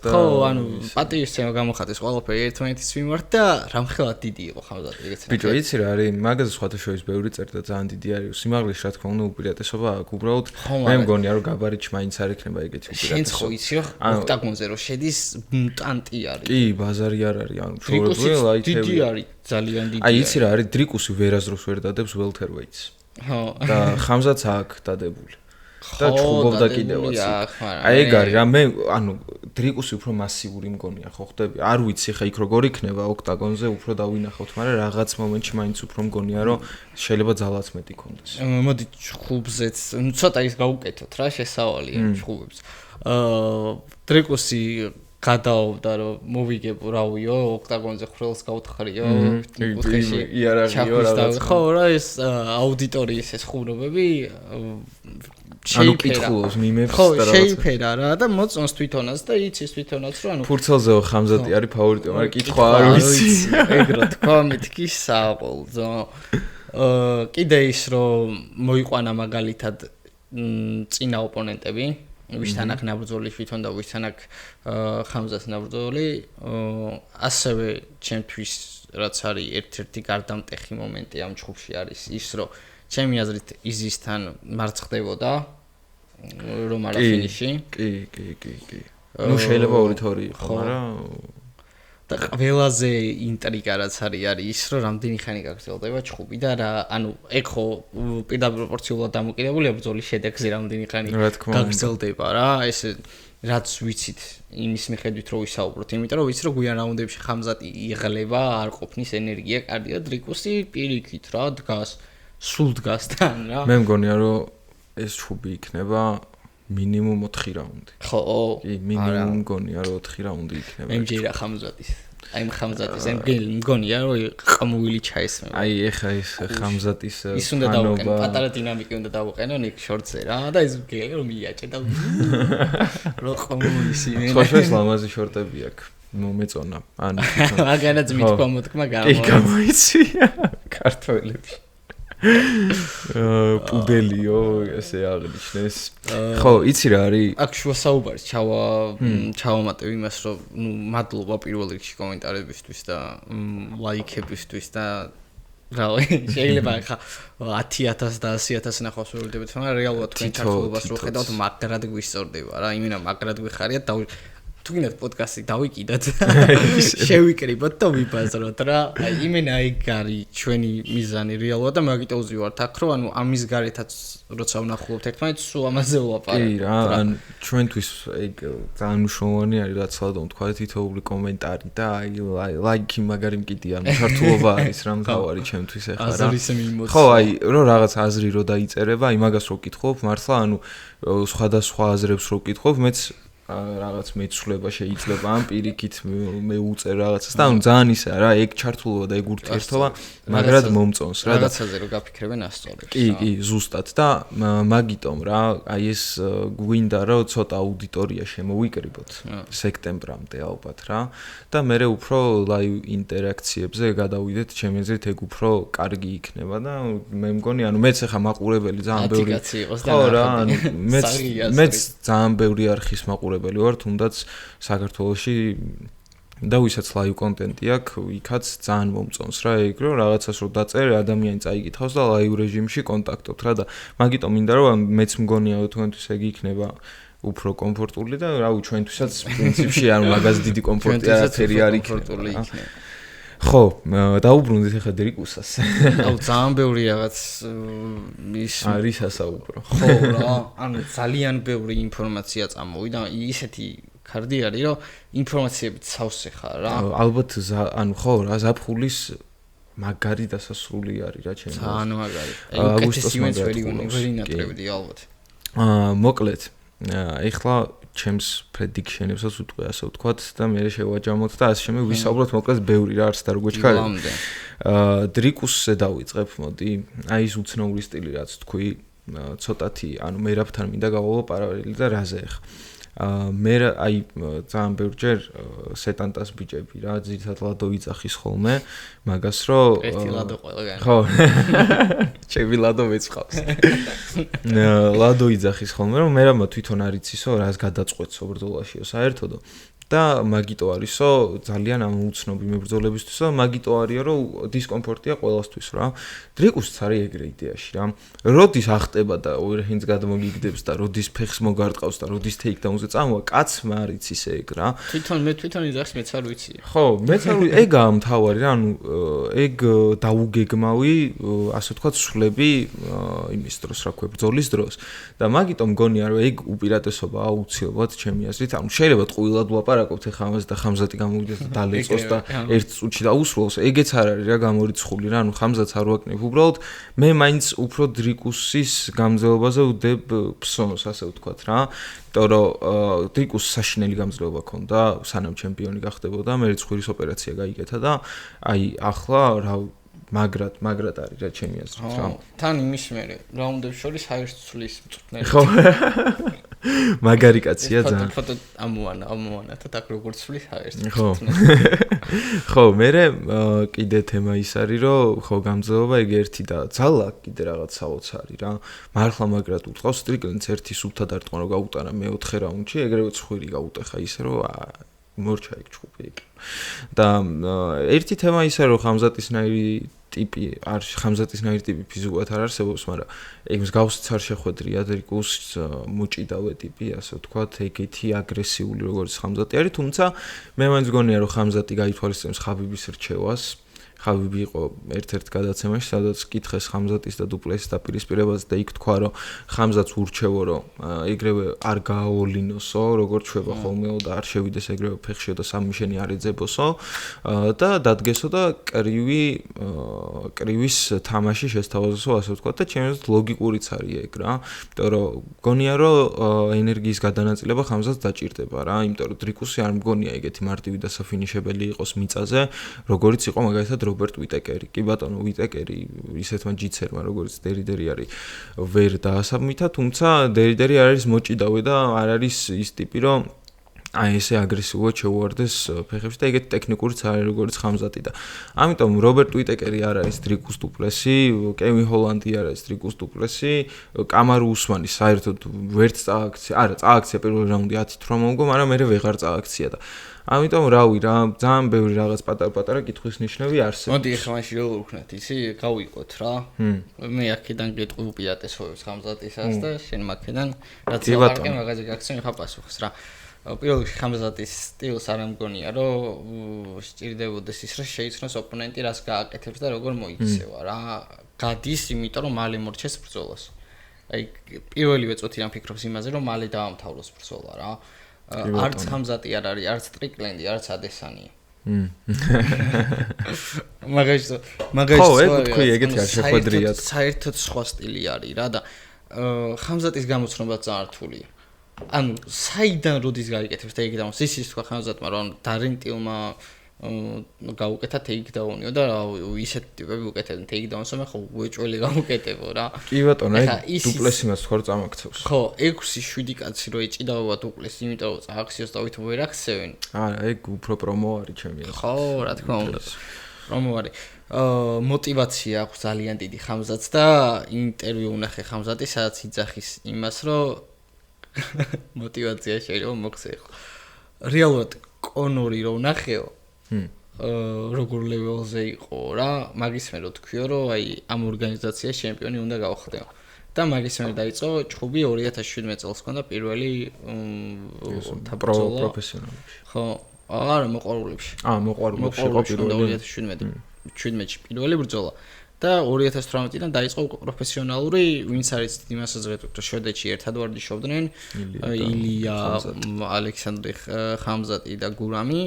ხო ანუ პატივისცემა გამოხატეს ყველაფერი ერთმანეთის მიმართ და რამხელად დიდი იყო ხამზად ეგეც ბიჭო იცი რა არის მაგაზე სხვათა შორის ბევრი წერდა ძალიან დიდი არის სიმაღლის რა თქმა უნდა უპირატესობა აქ უბრალოდ მე მგონია რომ გაბარიტში მაინც არ იქნება ეგეთი უპირატესობა შენც ხო იცი რომ ოქტაგონზე რომ შედის მუტანტი არის კი ბაზარი არ არის ანუ ჩვეულებრივი ლაითები დიდი არის ძალიან დიდი აი იცი რა არის დრიკუსი ვერაზროს ვერ დადებს ველთერვეიტს ხო და ხამზაც აქ დადებული და ჩხუბობდა კიდევაც აი ეგ არის რა მე ანუ დრიკუსი უფრო მასიური მგონია ხო ხდები არ ვიცი ხა იქ როგორ იქნება ოქტაგონზე უფრო დავინახავთ მაგრამ რაღაც მომენტში მაინც უფრო მგონია რომ შეიძლება ძალაც მეტი კონდეს მოდი ჩხუბზეც ცოტა ის გავუკეთოთ რა შესავალი ჩხუბებს დრიკუსი გადაობდა რომ მოვიგებ რავიო ოქტაგონზე ხრელს გავთხარიო კუთხეში იარაღიო რაღაც ხო რა ეს აუდიტორიის ეს ხუმრობები ანუ კითხულობს მიმებს და რაღაცა ხო შეიფერა რა და მოწონს თვითონაც და იცის თვითონაც რომ ანუ ფურცელზეო ხამზატი არის ფავორიტი მაგრამ კითხვა არ ვიცი ეგ რა თქვა მეთქი საყოლზო კიდე ის რომ მოიყვანა მაგალითად წინა ოპონენტები ვისთან აქ ნაბრძოლი თვითონ და ვისთან აქ ხამზას ნაბრძოლი ასევე ჩემთვის რაც არის ერთ-ერთი გარდამტეხი მომენტი ამ ჩხუბში არის ის რომ ჩემი აზრით იზისთან მარცხდებოდა რომ არა ფინიში კი ნუ შეიძლება 2-2 იყო მაგრამ და ყველაზე ინტრიგა რაც არის ის რომ რამდენი ხანი გაგრძელდება ჩხუბი და რა ანუ ეგ ხო პირდაპირ პროპორციულად დამოკიდებულია ბრძოლის შედეგზე რამდენი ხანი გაგრძელდება რა ეს რაც ვიცით იმის მიხედვით რომ ვისაუბროთ იმიტომ რომ ვიცი რომ გვიან რაუნდებში ხამზატი იღლება არ ყოფნის ენერგია კარგი და დრიკუსი პირიქით რა დგას სულ დგას თან რა მე მგონია რომ ეს ჩხუბი იქნება მინიმუმ 4 რაუნდი ხო კი მინიმუმ მგონია რომ 4 რაუნდი იქნება მე მჯერა ხამზატის აი ხამზატის მგონია რომ ყმუილი ჩაისმება აი ეხა ეს ხამზატის ის უნდა დავუყენო პატარა დინამიკი უნდა დავუყენო ნიკ შორტზე რა და ეს გელი რომ მიაჭე და რო ყმუილი სინე ხოშოს ლამაზი შორტები აქვს მომეწონა ანუ მაგანაც მithქვა მოთქმა კი გამოიცია ქართველებში პუდელიო ესე აღნიშნეს ხო იცი რა არის აქ შუა საუბარი ჩავამატებ იმას რომ ნუ მადლობა პირველ რიგში კომენტარებისთვის და ლაიქებისთვის და რავი შეიძლება ხა 10000 და 100000 ნახვას ვერუდებით მაგრამ რეალურად თქვენ ჩართულობას რო ხედავთ მაგრად გვისწორდება რა იმენა მაგრად გვიხარიათ და თუ გინდათ პოდკასტი დავიკიდოთ შევიკრიბოთ და ვიბაზროთ რა აი იმენა ეგ არის ჩვენი მიზანი რეალურად და მაგიტო ვზივართ აქ რომ ანუ ამის გარეთაც როცა ვნახულობთ ერთმანეთს სულ ამაზე ვლაპარაკობთ კი რა ან ჩვენთვის ეგ ძალიან მნიშვნელოვანი არის რაც სადავ თქვა თითოეული კომენტარი და აი ლაიქი მაგარი მკიდია ჩართულობა არის რა მთავარი ჩემთვის ახლა რა ხო აი რომ რაღაც აზრი რო დაიწერება აი მაგას რო ვკითხულობ მართლა ანუ სხვადასხვა აზრებს რო ვკითხულობ მეც რაღაც მეცვლება შეიძლება ამ პირიქით მე უწერ რაღაცას და ანუ ძალიან ისაა რა ეგ ჩართულობა და ეგ ურთიერთობა მაგრად მომწონს რა რაღაცაზე რო გაფიქრებენ ასწორებს კი ზუსტად და მაგიტომ რა აი ეს გვინდა რომ ცოტა აუდიტორია შემოვიკრიბოთ სექტემბრამდე ალბათ რა და მე უფრო ლაივ ინტერაქციებზე გადავიდეთ ჩემი აზრით ეგ უფრო კარგი იქნება და მე მგონი ანუ მეც ახლა მაყურებელი ძალიან ბევრი ხო რა ანუ მეც ძალიან ბევრი არხის მაყურებელი ვარ თუნდაც საქართველოში და ვისაც ლაივ კონტენტი აქვს, იქაც ძალიან მომწონს რა ეგ რომ რაღაცას რო დაწერე ადამიანი წაიკითხავს და ლაივ რეჟიმში კონტაქტობთ რა და მაგიტომ მინდა რომ მეც მგონია თქვენთვის ეგ იქნება უფრო კომფორტული და რავი ჩვენთვისაც პრინციპში არ მაგას დიდი კომფორტი არაფერი არ იქნება ხო დაუბრუნდით ახლა დრიკუსას აუ ძალიან ბევრი რაღაც ის არის ასაუბრო ხო რა ანუ ძალიან ბევრი ინფორმაცია წამოვიდა ისეთი კარდი არის რომ ინფორმაციებით სავსე ხარ რა ალბათ ანუ ხო რა ზაფხულის მაგარი დასასრული არის რა ჩემს ძალიან მაგარი აგვისტოს ვერი ნატრებდი ალბათ მოკლედ ეხლა ჩემს პრედიქშენებსაც უტყვი ასე ვთქვათ და მე შევაჯამოთ და ასე შემდეგ ვისაუბროთ მოკლედ ბევრი რა არც და როგორ ჩქარი დრიკუსზე დავიწყებ მოდი აი ეს უცნაური სტილი რაც თქვი ცოტათი ანუ მერაბთან მინდა გავალო პარალელი და რაზე ხ მე აი ძალიან ბევრჯერ სეტანტას ბიჭები რა ძირითადად ლადო იწახის ხოლმე მაგას რომ ერთი ლადო ყველგან ხო ჩემი ლადო მეც ხავს ლადო იწახის ხოლმე რომ მე რამა თვითონ არ იცისო რას გადაწყვეტსო ბრძოლაშიო საერთოდო და მაგიტო არისო ძალიან ამოუცნობი მებრძოლებისთვის და მაგიტო არისო რომ დისკომფორტია ყველასთვის რა დრიკუსიც არის ეგრე იდეაში რა როდის ახტება და ოირჰინს გადმოგიგდებს და როდის ფეხს მოგარტყავს და როდის ტეიქდაუნზე წამოვა კაცმა არ იცის ეგ რა თვითონ იძახს მეც არ ვიცი ხო მეც არ ვიცი ეგაა მთავარი რა ანუ ეგ დაუგეგმავი ასე ვთქვათ სვლები იმის დროს რა ქვია ბრძოლის დროს და მაგიტო მგონია რომ ეგ უპირატესობა აუცილებლად ჩემი აზრით ანუ შეიძლება ტყუილად ვლაპარაკობთ ეხლა ამაზე და ხამზატი გამოვიდეს და დალეწოს და ერთ წუთში დაუსრულოს ეგეც არ არის რა გამორიცხული რა ანუ ხამზატს არ ვაკნებ უბრალოდ მე მაინც უფრო დრიკუსის გამძლეობაზე ვდებ ფსონს ასე ვთქვათ რა იმიტომ რომ დრიკუსს საშინელი გამძლეობა ჰქონდა სანამ ჩემპიონი გახდებოდა მე რიცხვის ოპერაცია გაიგეთა და აი ახლა რა მაგრად არის რა ჩემი აზრით რა თან იმის მე რაუნდებს შორის ჰაერს ცulis მწვრთნელი ხო მაგარი კაცია ძალიან ფოტო ამოვანა და так როგორც ცulis ჰაერს ხო ხო მე კიდე თემა ის არის რომ ხო გამძლეობა ეგ ერთი და ძალა კიდე რაღაც საოცარი რა მართლა მაგრად უთხოვს სტრიკლენდს ერთი სულთად არტყმა რომ გაუტანა მე-4 რაუნდში ეგრევე ცხვირი გაუტეხა ისე რომ მორჩა ეგ ჩხუბი ეგ და ერთი თემა ისე რომ ხამზატისნაირი ტიპი არ ხამზატისნაირი ტიპი ფიზიკურად არ არსებობს, მაგრამ ეგ მსგავსიც არ შეხვედრია დრიკუს მოჭიდავე ტიპი, ასე ვთქვათ, ეგეთი აგრესიული როგორც ხამზატი არის, თუმცა მე მაინც მგონია რომ ხამზატი გაითვალისწინებს ხაბიბის რჩევას. ხაბიბი იყო ერთ-ერთ გადაცემაში, სადაც კითხეს ხამზატის და დუპლესის დაპირისპირებაზე და იქ თქვა, რომ ხამზატს ურჩევო, რომ ეგრევე არ გააოლინოსო, როგორც შვება ხოლმეო და არ შევიდეს ეგრევე ფეხშიო და სამიშენი არ ეძებოსო და დადგესო და კრივის თამაში შესთავაზოსო, ასე ვთქვათ და ჩემს ლოგიკურიც არის ეგ რა. იმიტომ რომ გონია, რომ ენერგიის გადანაწილება ხამზატს დაჭირდება რა, იმიტომ რომ დრიკუსი არ მგონია ეგეთი მარტივი და საფინიშებელი იყოს მიწაზე, როგორც იყო მაგალითად რობერტ ვიტეკერი. კი ბატონო, ვიტეკერი ისეთმა ჯიცერმა, როგორც დერიდერი არის, ვერ დაასაბმითა, თუმცა დერიდერი არ არის მოჭიდავე და არ არის ის ტიპი, რომ აი ესე აგრესიულად შეუვარდეს ფეხებში და ეგეთი ტექნიკურიც არის როგორც ხამზატი და ამიტომ რობერტ ვიტეკერი არ არის დრიკუს დუპლესი, კევინ ჰოლანდი არ არის დრიკუს დუპლესი, კამარუ უსმანი საერთოდ ვერც წააქცია, არა წააქცია პირველ რაუნდი 10 თრომა მოგო, მაგრამ მე ვეღარ წააქცია და ამიტომ რავი რა, ძალიან ბევრი რაღაც პატარ-პატარა კითხვის ნიშნები არსებობს. მოდი ახლა მაშინ რო ვუხნათ, ისი გავიყოთ რა. მე აქედან გეტყვი უპირატესობებს ხამზატისას და შენ მაქედან რაც ვარკე მაგაზე გაქცენ ხა პასუხს რა. პირველ რიგში ხამზატის სტილს არ ამგონია, რომ სჭირდებოდეს ის, რომ შეიცნოს ოპონენტი რას გააკეთებს და როგორ მოიქცევა რა. გადის, იმიტომ რომ მალე მორჩეს ბრძოლას. აი პირველივე წუთიდან ფიქრობს იმაზე, რომ მალე დაამთავროს ბრძოლა რა. არც ხამზატი არ არის, არც ტრიკლენდი, არც ადესანია. მაგაში ხო, ეგ თქვი, ეგეთი არ შეხვედრიათ. საერთოდ სხვა სტილი არის რა და ხამზატის გამოცნობა ძალიან რთულია. ანუ საიდან როდის გაიკეთებს ტეიქდაუნს? ის თქვა ხამზატმა, რომ დარენტილმა გაუკეთა ტეიქდაუნიო და ისეთ ტიპები უკეთებენ ტეიქდაუნს, მე ხო უეჭველი გამუკეთებო რა. კი ბატონო, ეგ დუპლესიმას თქვა წამაქცევს. ხო, 6-7 კაცი რო ეჭიდაობა დუპლესი, იმიტომ რომ წააქციოს და ვითომ ვერ აქცევენ. არა, ეგ უფრო პრომო არის ჩემი აზრით. ხო, რა თქმა უნდა. პრომო არის. мотивация აქვს ძალიან დიდი ხამზატს და ინტერვიუ ვნახე ხამზატის, სადაც იძახის იმას, რომ мотивация შეიძლება მოხსეო. რეალურად კონორი რო ვნახეო როგორ ლეველზე იყო რა, მაგის მე რო თქვიო, რომ აი ამ ორგანიზაციის ჩემპიონი უნდა გავხდეო. და მაგის მე დაიწყო ჭხუბი 2017 წელს ქონდა პირველი პროფესიონალებში. ხო, არა მოყვარულებში. მოყვარულებში იყო პირველი 2017-ში პირველი ბრძოლა. და 2018-დან დაიწყო პროფესიონალური, ვინც არის იმას აზრეთით, რომ შვედეთში ერთად ვარჯიშობდნენ, ილია, ალექსანდრე ხამზატი და გურამი.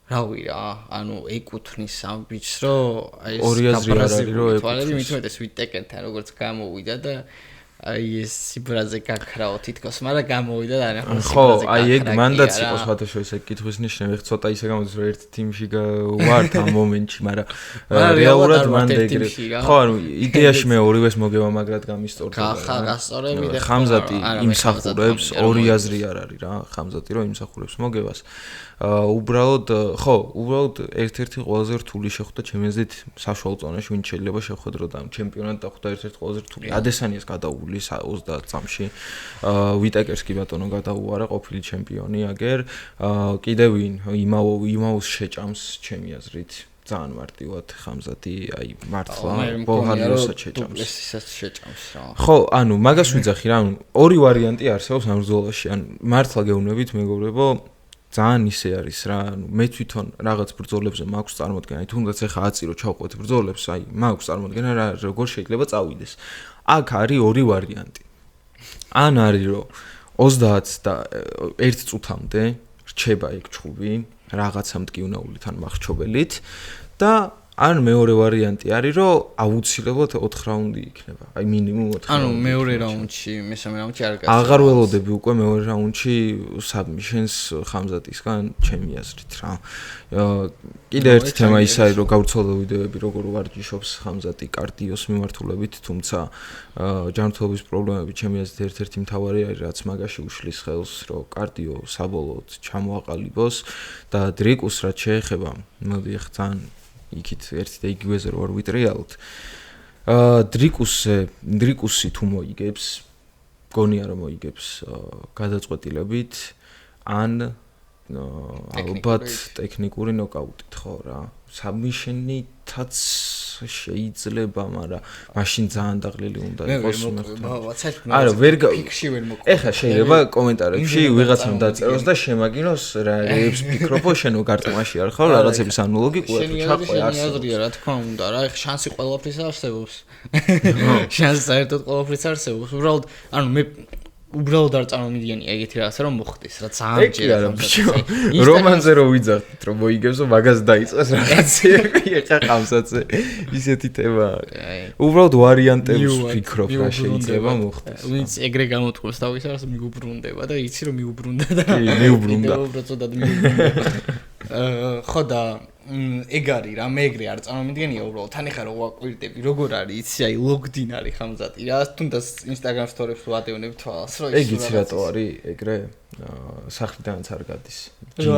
რავი რა, ანუ ეკუთვნის ამ ბიჭს, რომ აი ეს ორი აზრი არ არის, რომ ეკუთვნის. მithumetes ვიტეკერთან როგორც გამოვიდა და აი ეს სიბრაზე გაქრაო თითქოს, მაგრამ გამოვიდა და რა ხო, აი ეგ მანდაც იყო სხვადასხვა ეს კითხვის ნიშნები, ხ ცოტა ისე გამოდის რომ ერთ თიმში ვართ ამ მომენტში, მაგრამ რეალურად მან ეგრე. ხო, ანუ იდეაში მე ორივეს მოგევა, მაგრამ გამისწორდა. ხა, გასწორები და ხამზატი იმსახურებს, ორი აზრი არ არის რა, ხამზატი რომ იმსახურებს მოგევას. უბრალოდ ერთ-ერთი ყველაზე რთული შეხვდა ჩემი აზრით საშუალო ზონაში, ვინც შეიძლება შეხვედრო და ჩემპიონატ დახვდა ერთ-ერთი ყველაზე რთული. ადესანიას გადაუვლის 30 წამში. ვიტეკერს კი ბატონო გადაუარა ყოფილი ჩემპიონი, აგერ კიდევ ვინ იმაუს შეჭამს ჩემი აზრით. ძალიან მარტივად ხამზატი, აი მართლა ბოჰალიოსაც შეჭამს. ესესაც შეჭამს რა. ხო, ანუ მაგას ვიძახი რა, ანუ ორი ვარიანტი არსებობს ამ ბრძოლაში. ანუ მართლა გეუბნებით მეგობრებო, ძალიან ისე არის რა, ანუ მე თვითონ რაღაც ბრძოლებზე მაქვს წარმოდგენა, თუნდაც ახლა აწირო ჩავყვეთ ბრძოლებს, აი მაქვს წარმოდგენა რა როგორ შეიძლება წავიდეს. აქ არის ორი ვარიანტი. ან არის რომ 30 და 1 წუთამდე რჩება იქ ჩხუბი რაღაცა მტკივნეულით ან მახჩობელით და ან მეორე ვარიანტი არის რომ აუცილებლად 4 რაუნდი იქნება. აი მინიმუმ 4 რაუნდი. ანუ მეორე რაუნდში, მესამე რაუნდში არ გასწავლ. აღარ ველოდები უკვე მეორე რაუნდში submissions ხამზატისგან ჩემი აზრით რა. კიდე ერთი თემა ის არის რომ გავრცელდა ვიდეოები როგორ ვარჯიშობს ხამზატი კარდიოს მიმართულებით, თუმცა ჯანმრთელობის პრობლემები ჩემი აზრით ერთ-ერთი მთავარი არის რაც მაგაში უშლის ხელს რომ კარდიო საბოლოოდ ჩამოაყალიბოს და დრიკუს რაც შეეხება, მოდი ახლა ძალიან იქით ერთი და იგივეზე რო არ ვიტრიალოთ. დრიკუსი თუ მოიგებს, გონია რომ მოიგებს გადაწყვეტილებით ან ალბათ ტექნიკური ნოკაუტით, ხო რა. საბმიშენითაც შეიძლება, მაგრამ მაშინ ძალიან დაღლილი უნდა იყოს. არა, ფიქში ვერ მოყვება. ეხლა შეიძლება კომენტარებში ვიღაცამ დაწეროს და შემაგინოს რა ეს ფიქრობო შენო გარტყმაში არ ხარ რაღაცების ანალოგი ყურებ ჩაყვე აზრია რა თქმა უნდა რა, ეხლა შანსი ყველაფრის არსებობს. შანსი საერთოდ ყველაფრის არსებობს. ანუ მე უბრალოდ არ წარმომიდგენია ეგეთი რაღაცა რომ მოხდეს რა ძალიან ჯერა რომანზე რო ვიძახით რომ მოიგებს რომ მაგას დაიწყეს რაღაცები ეხა ყავსაცე ისეთი თემა არის უბრალოდ ვარიანტებს ვფიქრობ რა შეიძლება მოხდეს ვინც ეგრე გამოთქვეს თავის არს მიუბრუნდება და იცი რომ მიუბრუნდა და მიუბრუნდა უბრალოდ მიუბრუნდა ხო და ეგ არის რა მე ეგრე არ წარმომიდგენია უბრალოდ თან ეხა რო ვაკვირდები როგორ არის იცი აი ლოგდინ არის ხამზატი რა თუნდაც Instagram stories-ს ვადევნებ თვალს რომ ეგ იცი რატო არის ეგრე სახლიდანაც არ გადის რო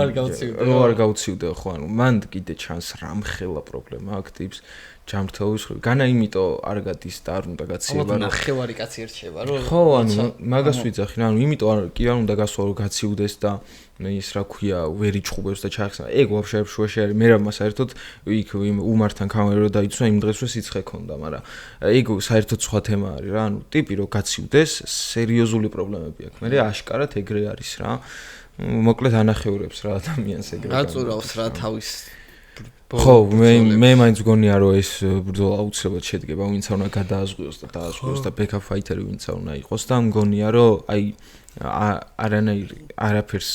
არ გავცივდე ხო ანუ მან კიდე ჩანს რამხელა პრობლემა აქ ტიპს ჯანმრთელობის განა იმიტომ არ გადის და არ უნდა გაციება რომ ნახევარი კაცი ერჩება რომ ხო ანუ მაგას ვიძახი რა ანუ იმიტომ კი არ უნდა გასვა რომ გაციუდეს და ის რა ქვია ვერ იჭხუბებს და ჩაახსნა ეგ ვაფშე შუაში არის მე რა საერთოდ იქ უმართან კამერა დაიცვა იმ დღეს რომ სიცხე ქონდა მაგრამ ეგ საერთოდ სხვა თემა არის რა ანუ ტიპი რომ გაციუდეს სერიოზული პრობლემები აქვს მე აშკარად ეგრე არის რა მოკლედ ანახეურებს რა ადამიანს ეგრე გაწურავს რა თავის ხო მე მაინც მგონია რომ ეს ბრძოლა აუცილებლად შედგება ვინც უნდა გადააზღვიოს და დააზღვიოს და ბექაპ ფაითერი ვინც უნდა იყოს და მგონია რომ აი არაფერს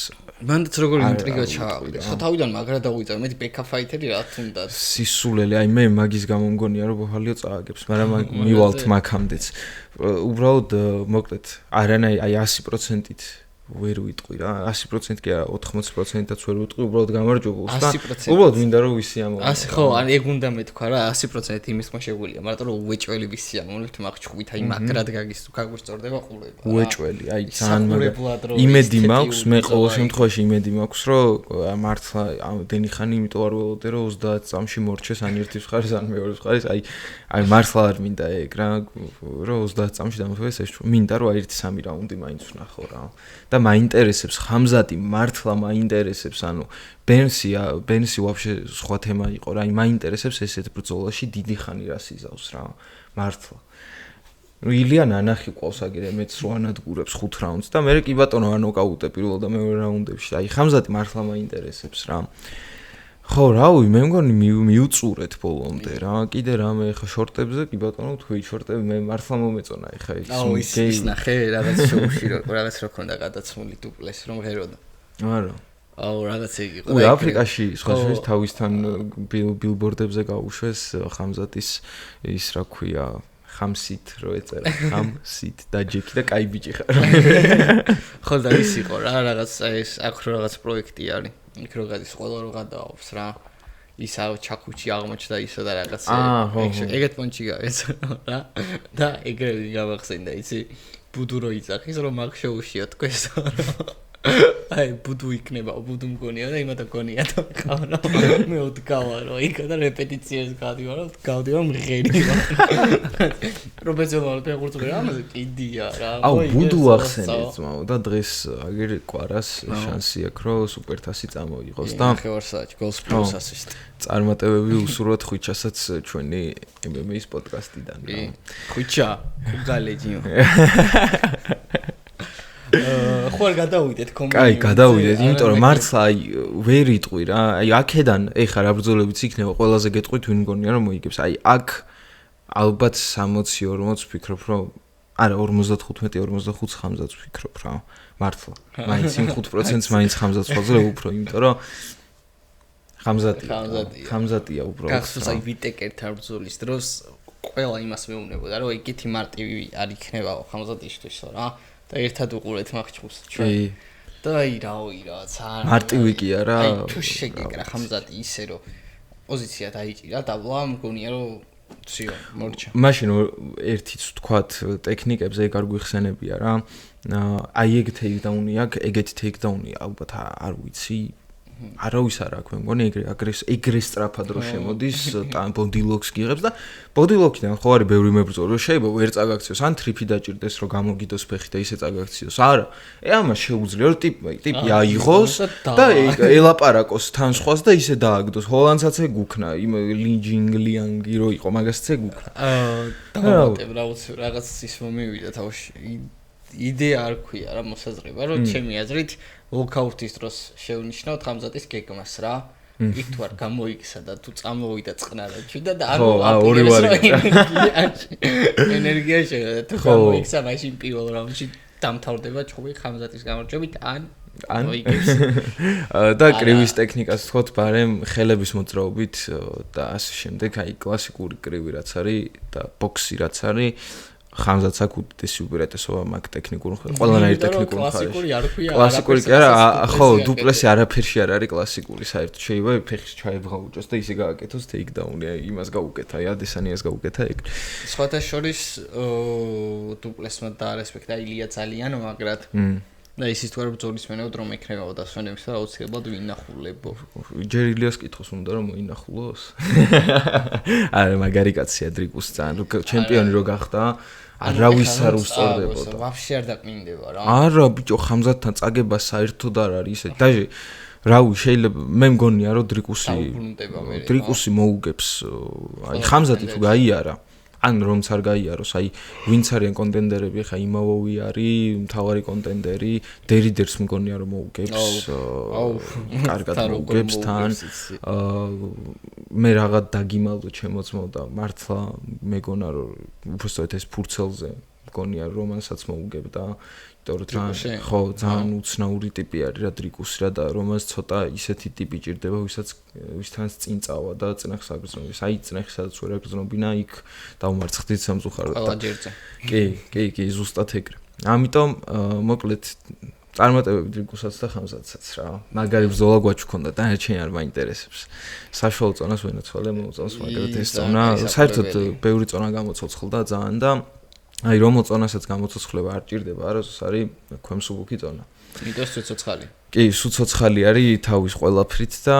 მანდაც როგორი ინტრიგა ჩაავიდა ხო თავიდან მაგრა დაუიწევ მე ბექაპ ფაითერი რა თუნდაც სისულელე აი მე მაგის გამო მგონია რომ ბოჰალიო წააგებს მაგრამ მივალთ მაგამდეც უბრალოდ მოკლედ აი 100%-ით ვერ ვიტყვი რა 100% კი არა 80%-აც ვერ ვიტყვი უბრალოდ გამარჯვებულს და უბრალოდ მინდა რომ ვისიამოვნო 100 ხო ან ეგ უნდა მეთქვა რა 100% იმის ხმა შეგვიძლია მაგრამ რომ უეჭველი ვისიამოვნებთ მაგჩხუბით აი მაგრად გაგვისწორდება ყურება უეჭველი აი ძალიან იმედი მაქვს მე ყოველ შემთხვევაში იმედი მაქვს რომ მართლა დენიხანი იმიტომ არ ველოდე რომ 30 წამში მორჩეს ან ერთის მხარეს ან მეორეს მხარეს აი მართლა არ მინდა ეგ რა რომ 30 წამში დამოწეს ეს მინდა რომ აი 1-3 რაუნდი მაინც ვნახო რა და მაინტერესებს ხამზატი მართლა მაინტერესებს ანუ ბენსი ვაფშე სხვა თემა იყო რა მაინტერესებს ესეთ ბრძოლაში დიდი ხანი რას იზავს რა მართლა ნუ ილიან ანახი ყავს აგერე მეც რო ანადგურებს 5 რაუნდს და მე კი ბატონო არ ნოკაუტე პირველ და მეორე რაუნდებში აი ხამზატი მართლა მაინტერესებს რა ხო რავი მე მგონი მიუწურეთ ბოლომდე რა კიდე რამე ხა შორტებზე კი ბატონო თქვი შორტები მე მართლა მომეწონა ხა ის ნახე რაღაც შოუში რაღაც რო ქონდა გადაცმული დუპლეს რომ ღეროდა არა აუ რაღაც ეგ იყო ой აფრიკაში სხვა შორის თავისთან ბილბორდებზე გაუშვეს ხამზატის ის რა ქვია ხამსით რო ეწერა, ხამსით დაჯექი და კაი ბიჭი ხარ. ხო და ის იყო რა, რაღაც ეს აქ რო რაღაც პროექტი არის. იქ რო გადის ყველა რო გადააობს რა. ისაო ჩაკუჩი აღმოჩნდა ისო და რაღაც ეგეთ პონჩი გავეცო რა და ეგრევე გამახსენდა იცი ბუდუ რო იწახის რომ მაგ შოუშია თქვენს აი ბუდუ იქნება ბუდუ მგონია და იმათა გონია და ყავრო მე უთქავა რომ იქა და რეპეტიციას გადივა რომ გავდივა მღერი პროფესიონალურად ფეხბურთელი ამაზე კიდია რა აუ ბუდუ ახსენეთ მაო და დღეს აგერ კვარას შანსი აქვს რომ სუპერთასი წამოიღოს და ხევარსაჭ გოლს პლუს ასისტი წარმატებები უსურვოთ ხვიჩასაც ჩვენი MMA-ის პოდკასტიდან რა ხვიჩა გალეჯიო ხوار გადავიდეთ კომუნიკაციაზე. კაი, გადავიდეთ, იმიტომ რომ მართლა აი ვერ იტყვი რა. აი აქედან ეხა რა ბრძოლებიც იქნება, ყველაზე გეტყვით ვინ მგონია რომ მოიგებს. აი აქ ალბათ 60-40 ვფიქრობ რომ არა 55-45 ხამზაც ვფიქრობ რა. მართლა. მაინც იმ 5%-ს მაინც ხამზაც ვაძლევ უფრო, იმიტომ რომ ხამზატია უბრალოდ. გახსოვს აი ვიტეკერთან ბრძოლის დროს ყველა იმას მეუბნებოდა რომ ეგეთი მარტივი არ იქნება ხამზატისთვის რა. და ერთად უყურეთ მაგჩხუს ჩვენ. და აი რაღაც არ მარტივი კი არა. აი თუ შეგეკრა ხამზატი ისე რომ პოზიცია დაიჭირა და მგონია რომ ციო მორჩა. მაშინ ერთიც ვთქვათ ტექნიკებზე ეგ არ გვიხსენებია რა. აი ეგ ტეიქდაუნი აქვს, ეგეთი ტეიქდაუნი ალბათ არ ვიცი. არავის არ აქვს, მე მგონი ეგრე სწრაფად რო შემოდის, ბოდილოქს გიღებს და ბოდილოქიდან ხო არის ბევრი მებრძოლი, რომ შეიძლება ვერ წაგაქციოს, ან ტრიფი დაჭირდეს, რომ გამოგიდოს ფეხი და ისე წაგაქციოს. არა, ამას შეუძლია, რომ ტიპი აიღოს და ელაპარაკოს თან სხვას და ისე დააგდოს. ჰოლანდსაც ეგ უქნა, იმ ლინჯინგლიანგი რო იყო, მაგასაც ეგ უქნა. დავატებ რაღაც ის მომივიდა თავში. იდეა არ ქვია რა მოსაზრება, რომ ჩემი აზრით ლოკაუთის დროს შევნიშნავთ ხამზატის გეგმას რა. იქ თუ არ გამოიქცა და თუ წამოვიდა წყნარებში და ორი ვარი ენერგია შევიდა თუ გამოიქცა მაშინ პირველ რაუნდში დამთავრდება ჩხუბი ხამზატის გამარჯვებით ან მოიგებს და კრივის ტექნიკას ვთქვათ, ბარემ ხელების მოძრაობით და ასე შემდეგ, აი კლასიკური კრივი რაც არის და ბოქსი რაც არის ხამზაც აქვს უდიდესი უპირატესობა მაგ ტექნიკურ ყველანაირ ტექნიკურ მხარეში. კლასიკური კი არა, ხო, დუპლესი არაფერში არ არის კლასიკური საერთოდ. შეიძლება ფეხის ჩაებღაუჭოს და ისე გააკეთოს ტეიქდაუნი, იმას გაუკეთა, ადესანიას გაუკეთა ეგ. სხვათა შორის დუპლესმა დაარესპექტა ილია ძალიან მაგრად. და ისიც თუ არ ბრძოლის მენეოდ რომ ეკრებოდა დასვენების და აუცილებლად ვინახულებო. ჯერ ილიას კითხოს უნდა რომ მოინახულოს. არა, მაგარი კაცია დრიკუს ძალიან, ჩემპიონი რო გახდა. არავის არ უსწორდებოდა. ვაფშე არ დაკმინდება რა. არა, ბიჭო, ხამზატთან წაგება საერთოდ არ არის ისე. დაჟე რავი, შეიძლება მე მგონია რომ დრიკუსი მოუგებს. აი ხამზატი თუ გაიარა ან რომც არ გაიაროს, აი ვინც არიან კონტენდერები, ხა იმავოვი არის მთავარი კონტენდერი, დერიდერს მგონია რომ მოუგებს. კარგად მოუგებს თან. მე რაღაც დაგიმალდო ჩემოწმოდა, მართლა მეგონა რომ უბრალოდ ეს ფურცელზე მგონია რომანსაც მოუგებდა. ხო, ძალიან უცნაური ტიპი არის რა დრიკუსი რა და რომანს ცოტა ისეთი ტიპი ჭირდება, ვისთანაც წინ წავა და წნეხს აგრძნობის. აი წნეხსაც ვერ აგრძნობინა, იქ დავმარცხდით სამწუხაროდ და კი, ზუსტად ეგრე. ამიტომ მოკლედ წარმატებები დრიკუსაც და ხამზატსაც რა. მაგარი ბრძოლა გვაჩქონდა და არჩენი არ მაინტერესებს. საშუალო წონას ვენაცვალე მოუწონს, მაგრამ ეს წონა საერთოდ ბევრი წონა გამოცოცხლდა ძალიან და აი რომ მოწონასაც გამოცოცხლება არ ჭირდება, არასდროს არის ქვემსუბუქი წონა. იმიტომ ცოცხალი. კი, სუცოცხალი არის თავის ყველაფრით და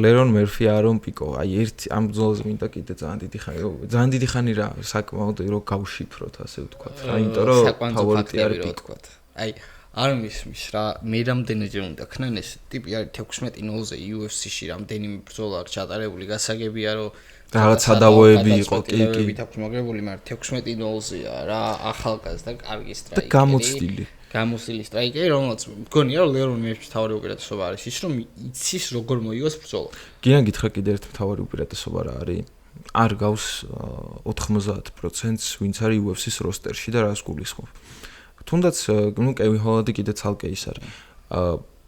ლერონ მერფი, არონ პიკო. აი ერთი ამ ბრძოლაზე მინდა კიდე ძალიან დიდი ხანი რა, საკმაოდ რომ გავშიფროთ, ასე ვთქვათ. რა, იმიტომ რომ ფავორიტი არის პიკო. აი არ მისმის რა, მე რამდენჯერ უნდა ქნან ეს ტიპი არის 16-0-ზე UFC-ში რამდენიმე ბრძოლა აქვს ჩატარებული, გასაგებია რომ რაღაც სადავოები იყო, კი. აქვს მოგებული, მაგრამ 16-0-ზეა რა, ახალგაზრდა, კარგი სტრაიკერი. და გამოცდილი. გამოცდილი სტრაიკერი, რომელიც მგონია რომ ლერონ მერფის თავი უპირატესობა არის ის, რომ იცის როგორ მოიგოს ბრძოლა. გიან გითხრა კიდე ერთ თავი უპირატესობა რა არის? არ გავს 90%-ს ვინც არის UFC-ს როსტერში და რას გულისხმობ. თუნდაც კევინ ჰოლანდი კიდე ცალკე ის არის.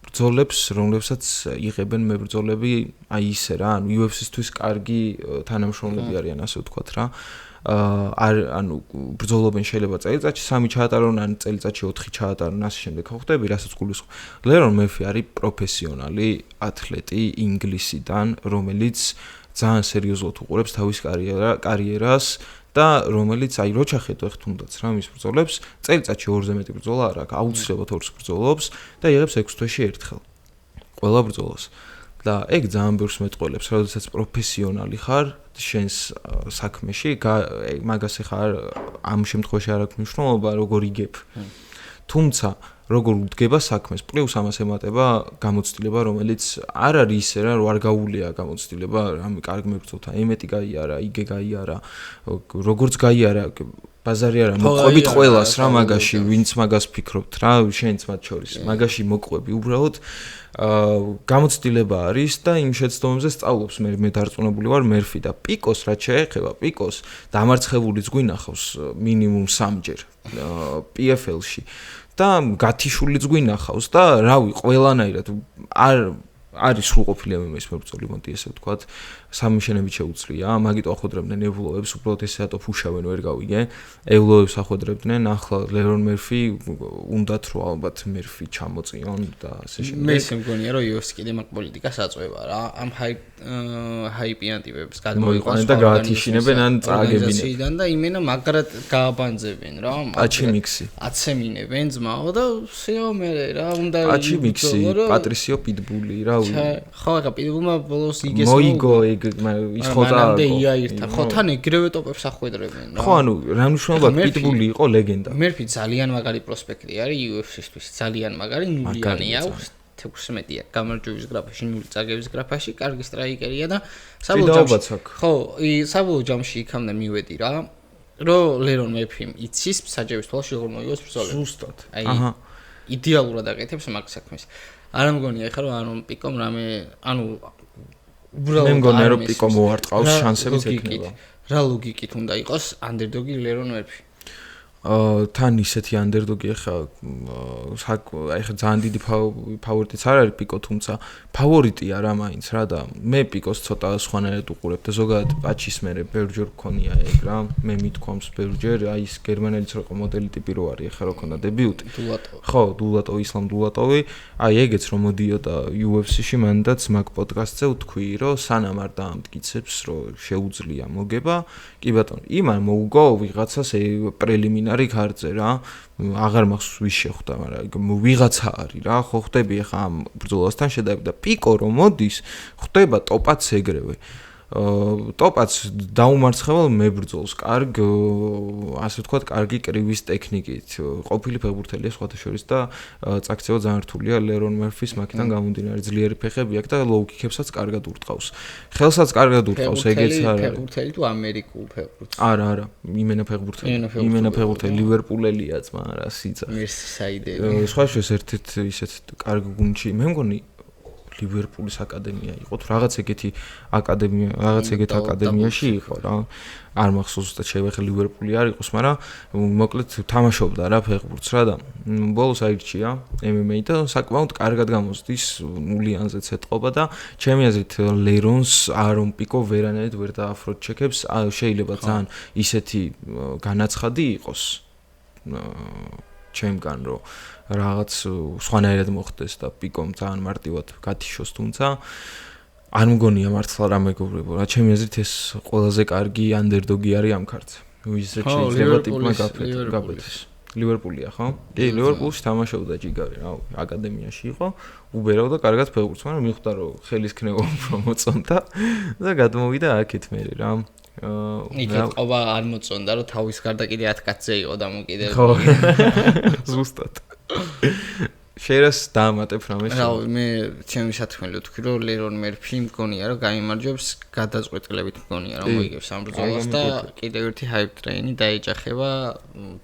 ბრძოლებს, რომლებსაც იღებენ მებრძოლები, აი ისე რა, ანუ UFC-სთვის კარგი თანამშრომლები არიან, ასე ვთქვათ რა. ანუ ბრძოლობენ შეიძლება წელიწადში 3 ჩაატარონ, ან წელიწადში 4 ჩაატარონ, ასე შემდეგ ხვდები, რასაც გულისხმობ. ლერონ მერფი არის პროფესიონალი ათლეტი ინგლისიდან, რომელიც ძალიან სერიოზულად უყურებს თავის კარიერას და რომელიც აი რო ჩახედო ხ თუნდაც რა მის ბრძოლებს, წელიწადში 2-ზე მეტი ბრძოლა არ აქვს, აუცილებლად 2-ს ბრძოლობს და იღებს 6 თვეში ერთხელ. ყველა ბრძოლას. და ეგ ძალიან ბევრს მეტყველებს, როდესაც პროფესიონალი ხარ შენს საქმეში, მაგას ხარ ამ შემთხვევაში არ აქვს მნიშვნელობა, როგორ იგებ. თუმცა როგორ უდგება საქმეს, პლუს ამას ემატება გამოცდილება, რომელიც არ არის ისე რა, რომ არ გაუულია გამოცდილება, რამე კარგი მებრძოლთა, ემეტი გაიარა, იგე გაიარა, როგორც გაიარა, ბაზარი არა, მოყვებით ყველას რა მაგაში, ვინც მაგას ფიქრობთ რა, შენც მათ შორის. მაგაში მოყვები, უბრალოდ გამოცდილება არის და იმ შეცდომებზე სწავლობს. მე დარწმუნებული ვარ მერფი და პიკოს რაც შეეხება, პიკოს დამარცხებულიც გვინახავს მინიმუმ 3-ჯერ PFL-ში. და გათიშულიც გვინახავს და რავი, ყველანაირად არის სრულყოფილი MMA-ის მებრძოლი, მოდი ესე ვთქვათ, სამიშენებით შეუძლია, მაგიტო ახვედრებდნენ ევლოებს, უბრალოდ ესეატო ფუშავენ ვერ გავიგე. ევლოებს ახვედრებდნენ, ახლა ლერონ მერფი უნდათ რომ ალბათ მერფი ჩამოწიონ და ასე შემდეგ. მე ისე მგონია რომ UFC კიდე მაგ პოლიტიკას აწვევა რა, ამ ჰაიპიან ტიპებს გადმოიყვანს და გაათიშინებენ ან წააგებინებენ და იმენა მაგრად გააბანძებენ რა, აჩიმიქსი. აცემინებენ ძმაო და всё მე რა უნდა აჩიმიქსი, პატრისიო პიტბული რა ხო, ახლა პიტბულმა ბოლოს იგეს მოიგო ეგ ის ხო მანამდე იაირთა. ხო, თან ეგრევე ტოპებს ახვედრებენ რა. ხო, ანუ რა მნიშვნელობა პიტბული იყო ლეგენდა. მერფი ძალიან მაგარი პროსპექტი არის UFC-ისთვის, ძალიან მაგარი, ნულიანი აქვს. 16-ია გამარჯვების გრაფაში, 0 წაგების გრაფაში, კარგი სტრაიკერია და საბოლოო ჯამში იქამდე მივედი რა. რომ ლერონ მერფიმ იცის საჯების თვალში როგორ მოიგოს ბრძოლები. ზუსტად. აი იდეალურად აკეთებს მაგ საქმეს. არ მგონია ხა რომ პიკომ რამე, ანუ უბრალოდ მე მგონია რომ პიკო მოარტყავს შანსებიც ექნება. რა ლოგიკით უნდა იყოს ანდერდოგი ლერონ მერფი? თან ისეთი ანდერდოგი ხა აი ხა ძალიან დიდი ფავორიტიც არ არის პიკო, თუმცა ფავორიტი არა მაინც რა და მე პიკოს ცოტა სხვანაირად უყურებ და ზოგადად პაჩის მერე ბევრჯერ გქონია ეგ რა, მე მithქვამს ბევრჯერ, აი ის გერმანელიც რო იყო მოდელი ტიპი რო არის, ხა რო ქონდა დებიუტი. ხო, დულატოვი, ისლამ დულატოვი, აი ეგეც რომ მოდიოდა UFC-ში მანდაც მაგ პოდკასტზე ვთქვი, რომ სანამ არ დაამტკიცებს, რომ შეუძლია მოგება, კი ბატონო, იმან მოუგო ვიღაცას პრელიმინარი ქარწე რა, აღარ მახსოვს ვის შეხვდა, მაგრამ ვიღაცა არის რა, ხო ხვდები ახლა ამ ბრძოლასთან შედარებით და პიკო რომ მოდის, ხვდება ტოპაც ეგრევე. ტოპაც დაუმარცხებელ მებრძოლს, კარგ, ასე ვთქვათ, კარგი კრივის ტექნიკით. ყოფილი ფეხბურთელია სხვათა შორის და წაქცევა ძალიან რთულია ლერონ მერფის მაგიდან გამომდინარე, ძლიერი ფეხები აქვს და ლოუ კიქებსაც კარგად ურტყავს. ხელსაც კარგად ურტყავს, ეგეც არა. ფეხბურთელი თუ ამერიკულ ფეხბურთს? არა, იმენა ფეხბურთელი, ლივერპულელია ძმა რა, სიძა. მერსი საიდები. სხვა შეს ერთ-ერთ ისეთ კარგ გუნდში, მე მგონი ლივერპულის აკადემია იყო თუ რაღაც ეგეთ აკადემიაში იყო რა. არ მახსოვს ზუსტად შეიძლება ლივერპული არ იყოს, მაგრამ მოკლედ თამაშობდა რა ფეხბურთს რა და ბოლოს აირჩია MMA და საკმაოდ კარგად გამოსდის, ნულიანზეც ეტყობა და ჩემი აზრით ლერონს არონ პიკო ვერანაირად ვერ დააფროთ ჩეკებს, შეიძლება ძალიან ისეთი განაცხადი იყოს ჩემგან რომ რაღაც სხვანაირად მოხდეს და პიკომ ძალიან მარტივად გათიშოს, თუმცა არ მგონია მართლა რა მეგობრებო რა, ჩემი აზრით ეს ყველაზე კარგი ანდერდოგი არის ამ ქართზე. ვისაც შეიძლება ტიპმა გაფრთხილდეს. ლივერპულია ხო? კი, ლივერპულში თამაშობდა ჯიგარი რა, აკადემიაში იყო, უბერავდა კარგად ფეხბურთს, მაგრამ მიხვდა რომ ხელის ქნევა უფრო მოწონდა და გადმოვიდა აქეთ მე რა. იქეთ ყობა არ მოწონდა რომ თავის გარდა კიდე 10 კაცზე იყო დამოკიდებული. ხო. ზუსტად. შეერას დაამატებ რამეს? რა, მე ჩემი სათქმელი ვთქვი რომ ლერონ მერფი მგონია რომ გაიმარჯვებს, გადაწყვეტილებით მგონია რომ მოიგებს ამ ბრძოლას და კიდევ ერთი ჰაიპ ტრეინი დაეჯახება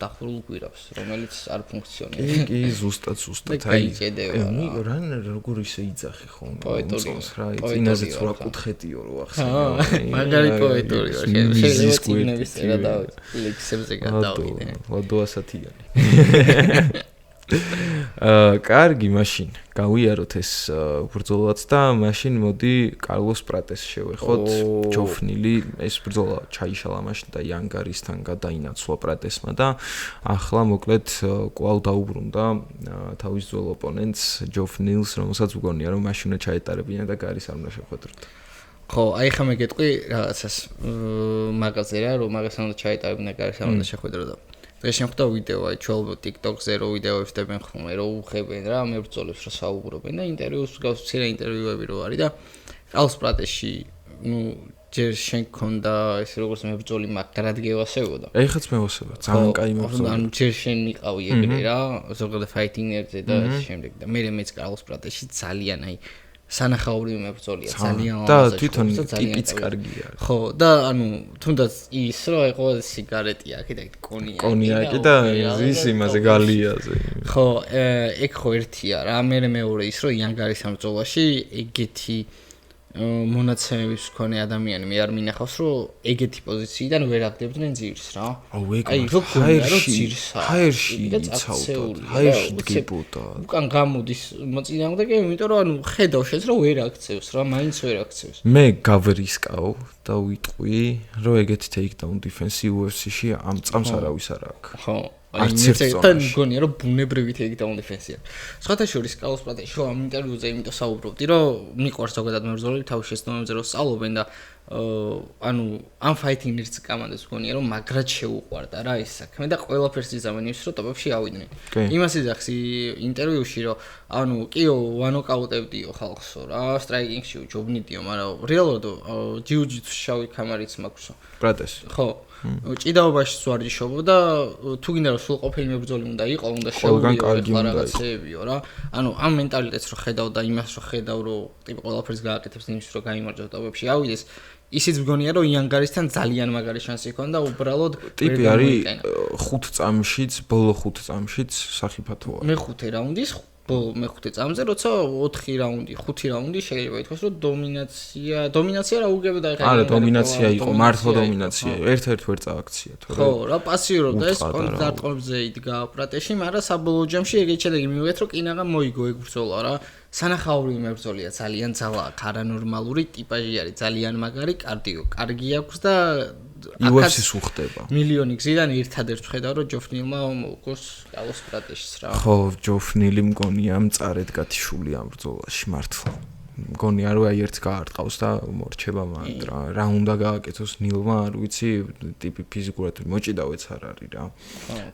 დახურულ გვირაბს, რომელიც არ ფუნქციონირებს. კი, ზუსტად. აი, რა როგორ ისე იძახი ხომ? მოწონს რა, წინაზეც რა კუთხეთიო რო ახსენე. მაგარი პოეტური ვარ, შეიძლება წიგნების წერა და ლექსებზე გადავიდე. ლადო ასათიანი. კარგი, მაშინ გავიაროთ ეს ბრძოლაც და მაშინ მოდი კარლოს პრატეს შევეხოთ. ჯოფნილი ეს ბრძოლა ჩაიშალა მაშინ და იანგარისთან გადაინაცვლა პრატესმა და ახლა მოკლედ კვლავ დაუბრუნდა თავის ძველ ოპონენტს ჯოფნილს, რომელსაც მგონია რომ მაშინ უნდა ჩაეტარებინა და გარის არ უნდა შეხვედროთ. ხო, აი ხა მე გეტყვი რაღაცას მაგაზე რა, რომ მაგას უნდა ჩაეტარებინა გარის არ უნდა შეხვედროდა. დღეს შემხვდა ვიდეო, აი ჩვენ TikTok-ზე რო ვიდეოებს დებენ ხოლმე, რო უხებენ რა, მებრძოლებს რო საუბრობენ და ინტერვიუს გავს ცირა ინტერვიუები რო არის და ყავს პრატეში, ჯერ შენ გქონდა ეს როგორც მებრძოლი მაგრად გევასებოდა. ეხაც მევასება, ძალიან კაი მებრძოლი. ანუ ჯერ შენ იყავი ეგრე რა, ზოგადად ფაითინგერზე და ამ შემდეგ და მე მეც ყავს პრატეში ძალიან აი სანახაობრივი მებრძოლია, ძალიან და თვითონ ტიპიც კარგია. ხო, და ანუ თუნდაც ის რომ აი ყოველ სიგარეტი აქ და კონიაკი და ის იმაზე გალიაზე. ხო, ეგ ხო ერთია რა, მეორე ის რომ იანგარის ამ ბრძოლაში ეგეთი მონაცემების მქონე ადამიანი მე არ მინახავს რომ ეგეთი პოზიციიდან ვერ აგდებდნენ ძირს რა. აი ჰაერში იცავდა, ჰაერში დგებოდა. უკან გამოდის მოწინააღმდეგე, იმიტომ რომ ანუ ხედავ შენს რომ ვერ აქცევს რა, მაინც ვერ აქცევს. მე გავრისკავ და ვიტყვი რომ ეგეთი ტეიქდაუნ დიფენსი UFC-ში ამ წამს არავის არ აქვს. ხო. აი მეცეთან მგონია რომ ბუნებრივი ტეიქდაუნ დიფენსია. სხვათა შორის კარლოს პრატეში რომ ამ ინტერვიუზე იმიტომ საუბრობდი რომ მიყვარს ზოგადად მებრძოლები თავის შეცდომებზე რომ სწავლობენ და ანუ ამ ფაითინგერს კომანდას მგონია რომ მაგრად შეუყვარდა რა ეს საქმე და ყველაფერს იზამენ ის რომ ტოპებში ავიდნენ. იმას იძახს ინტერვიუში რომ ანუ კიო ვანოკაუტებდიო ხალხსო რა, სტრაიკინგში ჯობნიდიო, მაგრამ რეალურად ჯიუ-ჯიტსუში შავი კამარიც მაქვსო. პრატეს. ხო. ჭიდაობაში ვარჯიშობ და თუ გინდა რომ სულ ყოფილი მებრძოლი უნდა იყოს, უნდა შევიდიო რაღაცეებიო რა. ანუ ამ მენტალიტეტს რო ხედავ და იმას რო ხედავ რომ ტიპი ყველაფერს გააკეთებს იმის რომ გაიმარჯვა ტოპებში ავიდეს, ისიც მგონია რომ იანგარისთან ძალიან მაგარი შანსი ჰქონდა უბრალოდ ტიპი არის 5 წამშიც, ბოლო 5 წამშიც საფათოა. მე-5 რაუნდის მე-5 წამზე, როცა 4 რაუნდი, 5 რაუნდი შეიძლება ითქვას, რომ დომინაცია რა უგებდა ხა. არა, დომინაცია იყო, მართლა დომინაცია. ერთ-ერთ ვერ წააქცია თორე. ხო, რა პასიურობდა ეს კონტრატყობზე იდგა პრატეში, მაგრამ საბოლოო ჯამში ეგეთი შედეგი მივიღეთ, რომ კინაღა მოიგო ეგ ბრძოლა რა. სანახაობრივი მებრძოლია, ძალიან ძალა, არანორმალური ტიპაჟი არის, ძალიან მაგარი, კარდიო, კარგი აქვს და UFC-ს უხდება. მილიონი გზიდან ერთადერთ ხედავ რომ ჯოფნილმა მოგოს კარლოს პრატეშის რა. ხო, ჯოფნილი მგონია მწარედ გათიშული ამ ბრძოლაში მართლა. მგონია რომ აი ერთ გაარტყავს და მორჩება მანდ რა უნდა გააკეთოს ნილმა, არ ვიცი, ტიპი ფიზიკურად მოჭიდავეც არ არის რა.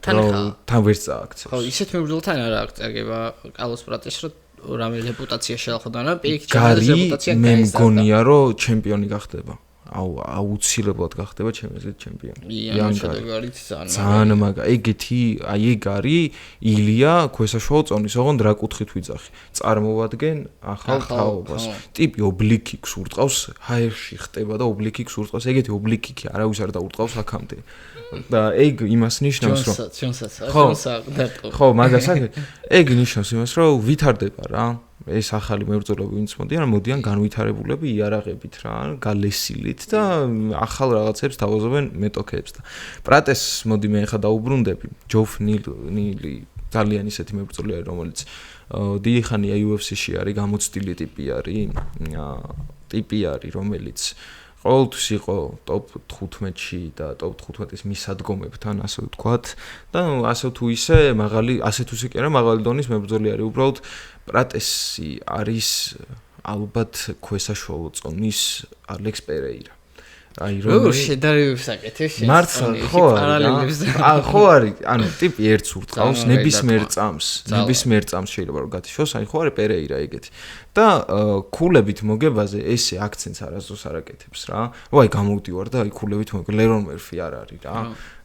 თან ვერ წააქცევს. ხო, ისეთ მებრძოლთან არ აღწაგება კარლოს პრატეშს რომ რამე რეპუტაცია შეახოდა და პირიქით რეპუტაცია მე მგონია რომ ჩემპიონი გახდება. აუცილებლად გახდება ჩემპიონის ჩემპიონი. იანგარი ძალიან მაგა. ეგეთი, აი ეგ არის ილია ქვესაშუალო წონის, ოღონდ რა კუთხით ვიძახი. წარმოვადგენ ახალ თაობას. ტიპი ობლიკიკს ურტყავს, ჰაერში ხტება და ობლიკიკს ურტყავს. ეგეთი ობლიკიკი არავის არ დაურტყავს აქამდე. და ეგ იმას ნიშნავს რომ ხო, მაგას ეგ ნიშნავს იმას რომ ვითარდება რა. ეს ახალი მებრძოლები ვინც მოდიან განვითარებულები იარაღებით რა, გალესილით და ახალ რაღაცებს თავაზობენ მეტოქეებს და პრატეს მოდი მე ხა დაუბრუნდები. ჯოფნილი ძალიან ისეთი მებრძოლი არის, რომელიც დიდი ხანია UFC-ში არის, გამოცდილი ტიპი არის, რომელიც ყოველთვის იყო ტოპ 15-ში და ტოპ 15-ის მისადგომებთან, ასე ვთქვათ. და ასე თუ ისე მაღალი დონის მებრძოლი არის. უბრალოდ პრატესი არის ალბათ ქვესაშუალო წონის ალექს პერეირა. აი რომ შედარებებს აკეთებს მართლა ხო არის, ანუ ტიპი ერთს ურტყავს ნებისმიერ წამს შეიძლება რომ გათიშოს, აი ხო არის პერეირა ეგეთი. და ქულებით მოგებაზე ესე აქცენტს არასდროს არ აკეთებს რა. რომ აი გამოვდივარ და აი ქულებით მოგე ლერონ მერფი არ არის რა.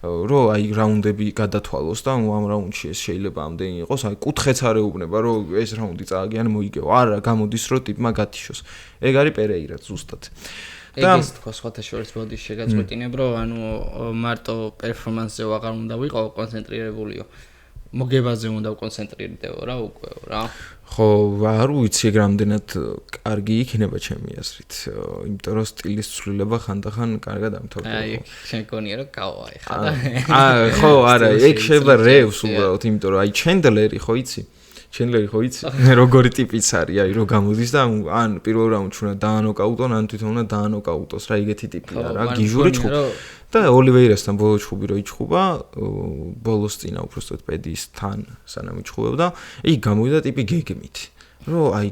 რომ აი რაუნდები გადათვალოს და ამ რაუნდში ეს შეიძლება ამდენი იყოს, აი კუთხეც არ ეუბნება რომ ეს რაუნდი წააგიან მოიგეო. არა, გამოდის რომ ტიპმა გათიშოს. ეგ არის პერეირა ზუსტად. ეგ ის თქვა სხვათა შორის ბოდიში შეგაწყვეტინებ რომ ანუ მარტო პერფორმანსზე აღარ უნდა ვიყო კონცენტრირებულიო. მოგებაზე უნდა ვკონცენტრირდეო რა უკვე რა. ხო, არ ვიცი რამდენად კარგი იქნება ჩემი აზრით, იმიტომ რომ სტილის ცვლილება ხანდახან კარგად ამთავრდება. აი, შენ გონია რომ გავა ეხლა და. ხო, არა, ეგ შეიძლება რევს უბრალოდ, იმიტომ რომ აი ჩენდლერი ხო იცი? ჩენდლერი ხო იცი? როგორი ტიპიც არის, აი რომ გამოდის და ან პირველ რაუნდში უნდა დაანოკაუტონ, ან თვითონ უნდა დაანოკაუტოს, რა იგეთი ტიპია რა, გიჟური ჩხუბი. და ოლივეირასთან ბოლო ჩხუბი რო იჩხუბა, ბოლოს წინა უბრალოდ პედისთან სანამ იჩხუბებდა, იქ გამოვიდა ტიპი გეგმით. რომ აი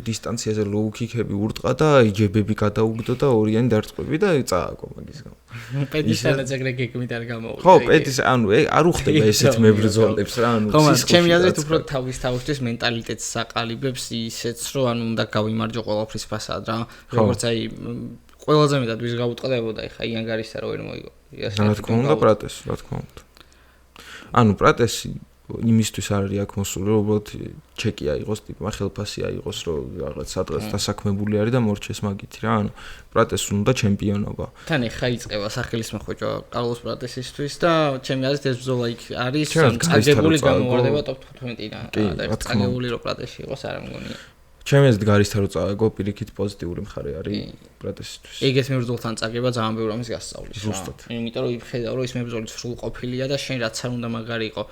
დისტანციაზე ლოუ კიკები ურტყა და იჯებები გადაუგდო და ორიანი დარტყმები და წააგო მაგის გამო. პედისთანაც ეგრე გეგმით არ გამოვიდა. ხო, პედის ანუ არ უხდება ესეთ მებრძოლებს რა, ანუ ხო, ჩემი აზრით უფრო თავის მენტალიტეტს საყალიბებს ისეც რომ ანუ უნდა გავიმარჯო ყველაფრის ფასად რა. როგორც აი ყველაზე მეტად ვის გაუტყდებოდა ეხა იანგარისა რო ვერ მოიგო. რა თქმა უნდა პრატესი, რა თქმა უნდა. ანუ პრატესი იმისთვის არ არის აქ მოსული, რომ უბრალოდ ჩეკი აიღოს, ტიპმა ხელფასი აიღოს, რომ რაღაც სადღაც დასაქმებული არის და მორჩეს მაგითი რა, ანუ პრატესს უნდა ჩემპიონობა. თან ეხა იწყება სახელმწიფო კარლოს პრატესისთვის და ჩემი აზრით ეს ბრძოლა იქ არის წაგებული გამოვარდება ტოპ 15-დან და წაგებული რომ პრატესში იყოს არ მგონია. ჩემი აზრით გარისთა რო წააგო პირიქით პოზიტიური მხარე არის პრატესისთვის. ეგ ეს მებრძოლთან წაგება ძალიან ბევრი ამის გასწავლის რა. იმიტომ რომ ხედავ რომ ის მებრძოლი სრულყოფილია და შენ რაც არ უნდა მაგარი იყო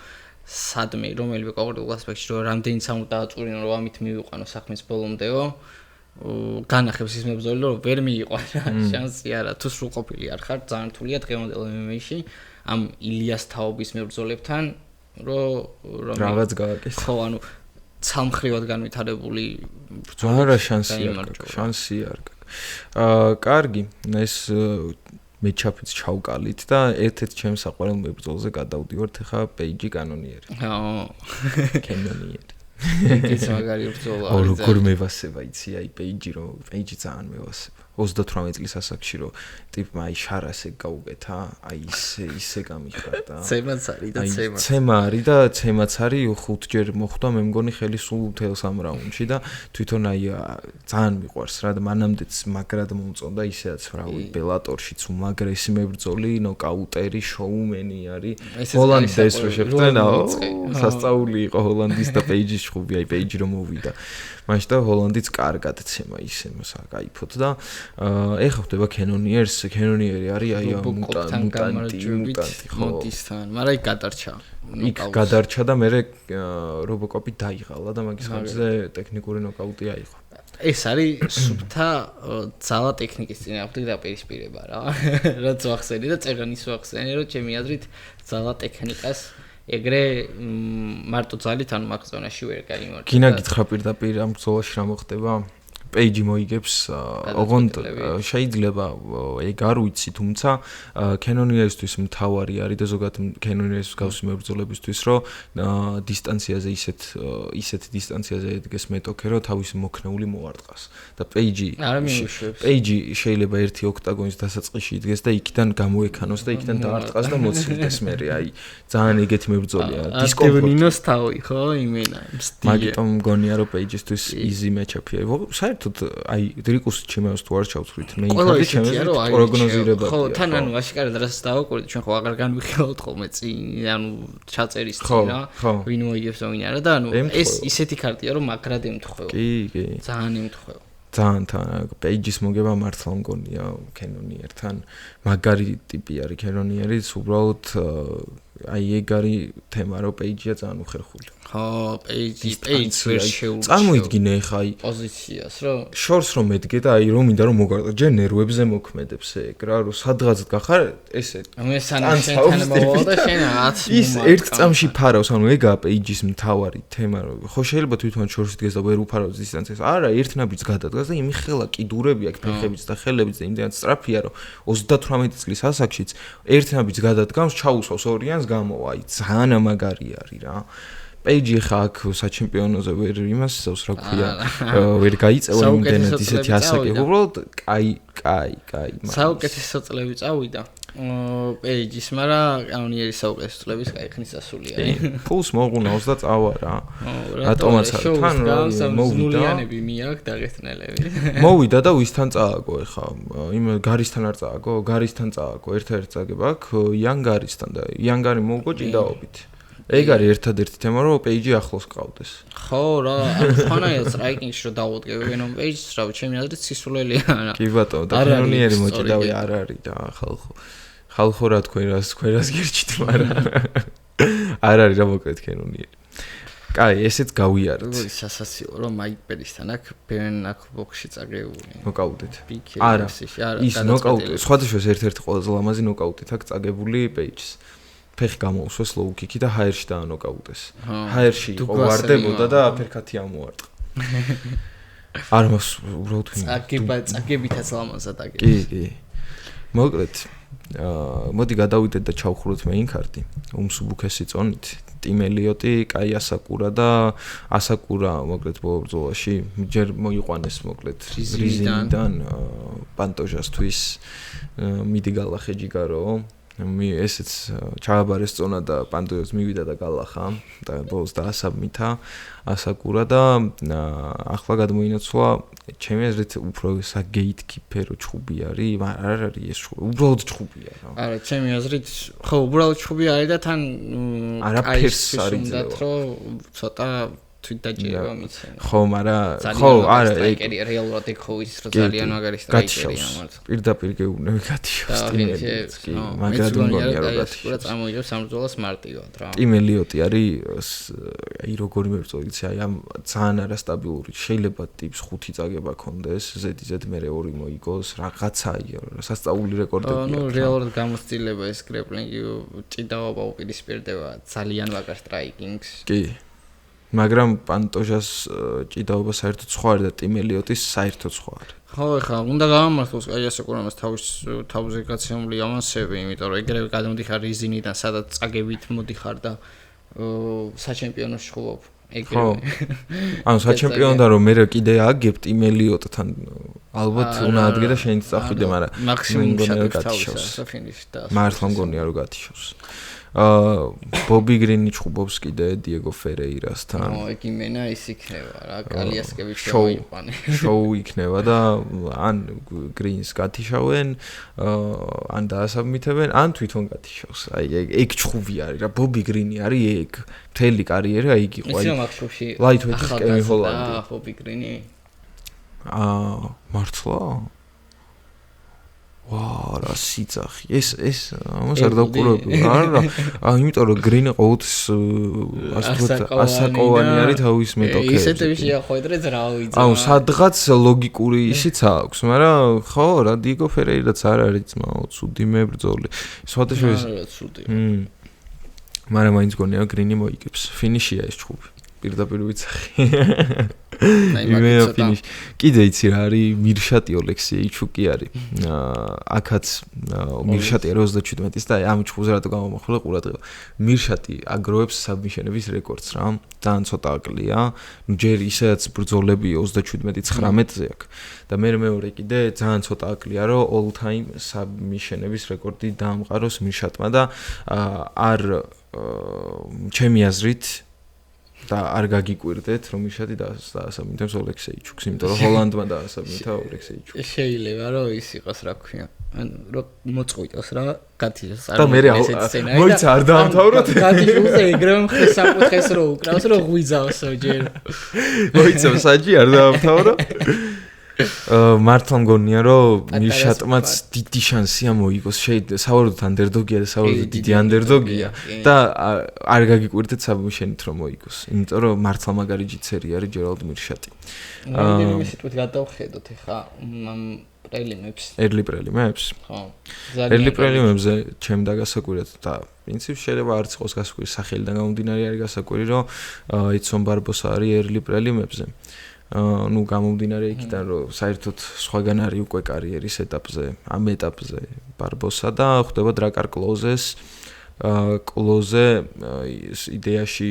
სადმე რომელიმე კონკრეტულ ასპექტში რომ რამდენიც ამ დააწურინო რომ ამით მივიყვანო საქმის ბოლომდეო განახებს ის მებრძოლი რომ ვერ მიიყვა შანსი არა თუ სრულყოფილი არ ხარ ძალიან რთულია დღევანდელ MMA-ში ამ ილიას თაობის მებრძოლებთან რომ რაღაც გააკეთე ხო ანუ ცალმხრივად განვითარებული ბრძოლა არა შანსი არ გაქვს კარგი ეს მეჩაფიც ჩავკალით და ერთ-ერთ ჩემს საყვარელ მებრძოლზე გადავდივართ ახლა პეიჯი კანონიერი. კანონიერი. ის მაგარი ბრძოლა არის. როგორ მევასება იცი აი პეიჯი რომ პეიჯი ძალიან მევასება. 38 წლის ასაკში რომ ტიპმა აი შარასე გაუგეთა, აი ისე გამიხარდა. ცემაც არის და ცემაც. ცემა არის და ცემაც არის 5ჯერ მოხვდა მე მგონი ხელი სულ თელს ამ რაუნდში და თვითონ აი ძალიან მიყვარს რა და მანამდეც მაგრად მომწონდა ისეაც რავი ბელატორშიც უმაგრესი მებრძოლი, ნოკაუტერი, შოუმენი არის. ჰოლანდიას რო შეფთენა, სასწაული იყო ჰოლანდიის და პეიჯის ჩხუბი, აი პეიჯი რომ მოვიდა. მაშინ და ჰოლანდიც კარგად ცემა ისე საკაიფოთ და ეხა ხდება კენონიერი არის აი მუტანტი ხო მოდისთან მაგრამ იქ გადარჩა იქ გადარჩა და მე რობოკოპი დაიღალა და მაგის ხარჯზე ტექნიკური ნოკაუტი აიღო ეს არის სუფთა ძალა ტექნიკის წინააღმდეგ დაპირისპირება რა რაც ვახსენე და წერანის ვახსენე რომ ჩემი აზრით ძალა ტექნიკას ეგრე მარტო ძალით ან მაგ ზონაში ვერ გაიმარჯვა. გინა გითხრა პირდაპირ ამ ბრძოლაში რა მოხდება? პეიჯი მოიგებს, ოღონდ შეიძლება ეგ არ ვიცი, თუმცა კენონიერისთვის მთავარი არის და ზოგადად კენონიერის გავსი მებრძოლებისთვის, რომ დისტანციაზე ისეთ დისტანციაზე ედგეს მეტოქე, რომ თავის მოქნეული მოარტყას. და პეიჯი შეიძლება ერთი ოქტაგონის დასაწყისში იდგეს და იქიდან გამოექანოს და იქიდან დაარტყას და მოცილდეს მე, აი ძალიან ეგეთი მებრძოლია. დისკომფორტინოს თავი, ხო, იმენა, სტილი. მაგიტომ მგონია, რომ პეიჯისთვის easy match-up-ია. საერთოდ აი დრიკუს ჩემს თუ არ ჩავცვლით მე იქადი ჩემს პროგნოზირებად ხო თან ანუ აშკარად რასაც დავაკვირდი ჩვენ ხო აღარ განვიხილავთ ხოლმე წინ ანუ ჩაწერის წინ რა ვინ მოიგებს და ვინ არა და ანუ ეს ისეთი კარტია რომ მაგრად ემთხვევა კი ძალიან ემთხვევა ძალიან თან პეიჯის მოგება მართლა მგონია კენონიერთან მაგარი ტიპი არის კენონიერის უბრალოდ აი ეგ არის თემა რომ პეიჯია ძალიან უხერხული ხო პეიჯი ვერ შეუძლია წარმოიდგინე ხა აი პოზიციას რომ შორს რომ ედგე და აი რომ მინდა რომ მოგარტყე ჯერ ნერვებზე მოქმედებს ეგ რა რომ სადღაც გახარ ესე ანუ ეს სანახენთან მოვა და შენ ათ ის ერთ წამში ფარავს ანუ ეგაა პეიჯის მთავარი თემა რომ ხო შეიძლება თვითონ შორს იდგეს და ვერ უფარავს დისტანციას არა ერთ ნაბიჯს გადადგას და იმიხელა კიდურები აქვს ფეხებიც და ხელებიც და იმდენად სწრაფია რომ 38 წლის ასაკშიც ერთ ნაბიჯს გადადგავს ჩაუსვავს ორიანს გამოვა აი ძალიან მაგარი არის რა პეიჯი ხა აქ საჩემპიონოზე ვერ იმასავს რა ქვია ვერ გაიწევა იმდენად ისეთი ასაკი უბრალოდ კაი საუკეთესო წლები წავიდა პეიჯის მაგრამ კანონიერის საუკეთესო წლების კაი ხნის ასულია ფულს მოღუნავს და წავა რა რატომაც თან ნულიანები მიაქვს დაგეთნელები მოვიდა და ვისთან წააგო ხა იმ გარისთან არ წააგო გარისთან წააგო ერთ-ერთ წაგება აქ იანგარისთან და იანგარი მოუგო ჭიდაობით ეგ არის ერთადერთი თემა, რომ პეიჯი ახლოს ყავდეს. ხო, რა, ხანაიელს რაიკინგში რომ დავუდგები ვენომ პეიჯს, რა, ჩემი აზრით სისულელია რა. კი ბატონო, და კენონიერი მოჭიდავი არ არის და ხალხო რა თქვენას გერჩით, მაგრამ არ არის რა მოკლედ კენონიერი. კაი, ესეც გავიარეთ. როგორი სასაცილო რომ მაიკ პერისთან აქ ბენ აქ ბოქსში წაგებული. ნოკაუტით. არა, ის ნოკაუტი, სხვადასხვა ერთ-ერთი ყველაზე ლამაზი ნოკაუტით აქ წაგებული პეიჯს. ფეხი გამოუსვეს low kick-ი და ჰაერში დაანოკაუტეს. ჰაერში იყო ვარდებოდა და აფერქათი ამოარტყა. არ მას უბრალოდ წაგებითაც ლამაზად აგებს. კი. მოკლედ, მოდი გადავიდეთ და ჩავხუროთ main card-ი. უმსუბუქესი წონით ტიმ ელიოტი, კაი ასაკურა და ასაკურა მოკლედ ბოლო ბრძოლაში ჯერ მოიყვანეს მოკლედ რიზინიდან პანტოჟასთვის მიდი გალახე ჯიგარო ესეც ჩააბარეს წონა და პანტოჟას მივიდა და გალახა და ბოლოს დაასაბმითა ასაკურა და ახლა გადმოინაცვლა ჩემი აზრით უფრო გეიტკიპერო ჩხუბი არის, მაგრამ არ არის ეს ჩხუბი, უბრალოდ ჩხუბია რა. არა, ჩემი აზრით, ხო, უბრალოდ ჩხუბი არის და თან არაფერს არ იძლევა. რომ ცოტა თვით დაჭირება მიცემა. ხო, მაგრამ ხო, არა, ეგ რეალურად ეგ ხო ის რომ ძალიან მაგარი სტრაიკერია მართლა. პირდაპირ გეუბნები გათიშავს ტიმელს, კი, მაგრამ მგონია რომ გათიშავს. წამოიღებს ამ ბრძოლას მარტივად რა. ტიმ ელიოტი არის აი როგორი მებრძოლი იცი, აი ამ ძალიან არასტაბილური, შეიძლება ტიპს 5 წაგება ქონდეს, ზედიზედ მე 2 მოიგოს, რაღაცაია, სასწაული რეკორდები. ნუ რეალურად გამოცდილება ეს გრეპლინგი ჭიდაობა უპირისპირდება ძალიან მაგარ სტრაიკინგს. კი. მაგრამ პანტოჟას ჭიდაობა საერთოდ სხვა არის და ტიმ ელიოტის საერთოდ სხვა არის. ხო, ეხლა უნდა გამართოს კაი ასაკურამას თავზე გაცემული ავანსები, იმიტომ რომ ეგრევე გადმოდიხარ რიზინიდან, სადაც წაგებით მოდიხარ და საჩემპიონოს შხუბობ. ხო. ანუ საჩემპიონოდან რომ მე კიდე აგებ ტიმ ელიოტთან ალბათ უნდა ადგე და შენიც წახვიდე, მაგრამ მაქსიმუმ შეგთავისას ფინიში და მართლა მგონია რომ გათიშავს. ბობი გრინი ჩხუბობს კიდე დიეგო ფერეირასთან. ეგ იმენა ის იქნება რა, კალიასკები შემოიყვანე. შოუ იქნება და ან გრინს გათიშავენ, ან დაასაბმითებენ, ან თვითონ გათიშავს. აი ეგ ჩხუბი არის რა, ბობი გრინი არის ეგ. მთელი კარიერა ეგ იყო. ისე მაგშუბში ლაითვეიტის კევინ ჰოლანდი. ბობი გრინი. მართლა? ვაა, რა სიძახი. ეს ამას არ დავყურებდი. არა, იმიტომ რომ გრინი ყოველთვის ასაკოვანი არის თავის მეტოქეებში. ისეთები შეახვედრეთ რა ვიცი. აუ, სადღაც ლოგიკური ისიც აქვს, მაგრამ ხო, რა დიეგო ფერეირაც არ არის ძმაო, ცუდი მებრძოლი. სხვადასხვა ცუდი. მაგრამ მაინც გონია გრინი მოიგებს. ფინიშია ეს ჩხუბი. პირდაპირ ვიცახი. იმენა ფინიშ. კიდე იცი რა არის მირშატი ოლექსიეიჩუკი არის. აქაც მირშატი 27-ის და ამ ჩხუბზე რატო გამომახვილა ყურადღება. მირშატი აგროვებს საბმიშენების რეკორდს რა. ძალიან ცოტა აკლია. ნუ ჯერ ისედაც ბრძოლები 27-19-ზე აქვს. და მეორე კიდე ძალიან ცოტა აკლია რომ all time საბმიშენების რეკორდი დაამყაროს მირშატმა და არ ჩემი აზრით და არ გაგიკვირდეთ რომ მიშატი დაასაბმითებს ოლექსეიჩუკს, იმიტომ რომ ჰოლანდმა დაასაბმითა ოლექსეიჩუკს. შეიძლება რომ ის იყოს რა ქვია. ან რომ მოწყვიტოს რა, გათიშოს და მე მოიცა არ დაამთავროთ. გათიშოს ეგრევე ხესაკუთხეს რომ უკრავს რომ ღვიძავსო ჯერ. მოიცა საჯი არ დაამთავრო. მართლა მგონია რომ მიშატმაც დიდი შანსია მოიგოს. შეიძლება სავარაუდოდ ანდერდოგია და სავარაუდოდ დიდი ანდერდოგია და არ გაგიკვირდეთ საბმიშენით რომ მოიგოს. იმიტომ რომ მართლა მაგარი ჯიცერი არის ჯერალდ მირშატი. მე სიტყვით გადავხედოთ ეხა პრელიმებს. ერლი პრელიმებს? ხო. ერლი პრელიმებზე ჩემ დაგასაკვირად და პრინციპში შეიძლება არც იყოს გასაკვირი, სახელიდან გამომდინარე არის გასაკვირი რომ იცონ ბარბოსა არის ერლი პრელიმებზე. ნუ გამომდინარე იქიდან რომ საერთოდ სხვაგან არის უკვე კარიერის ეტაპზე, ამ ეტაპზე ბარბოსა და ხდება დრაკარ კლოზეს. კლოზე იდეაში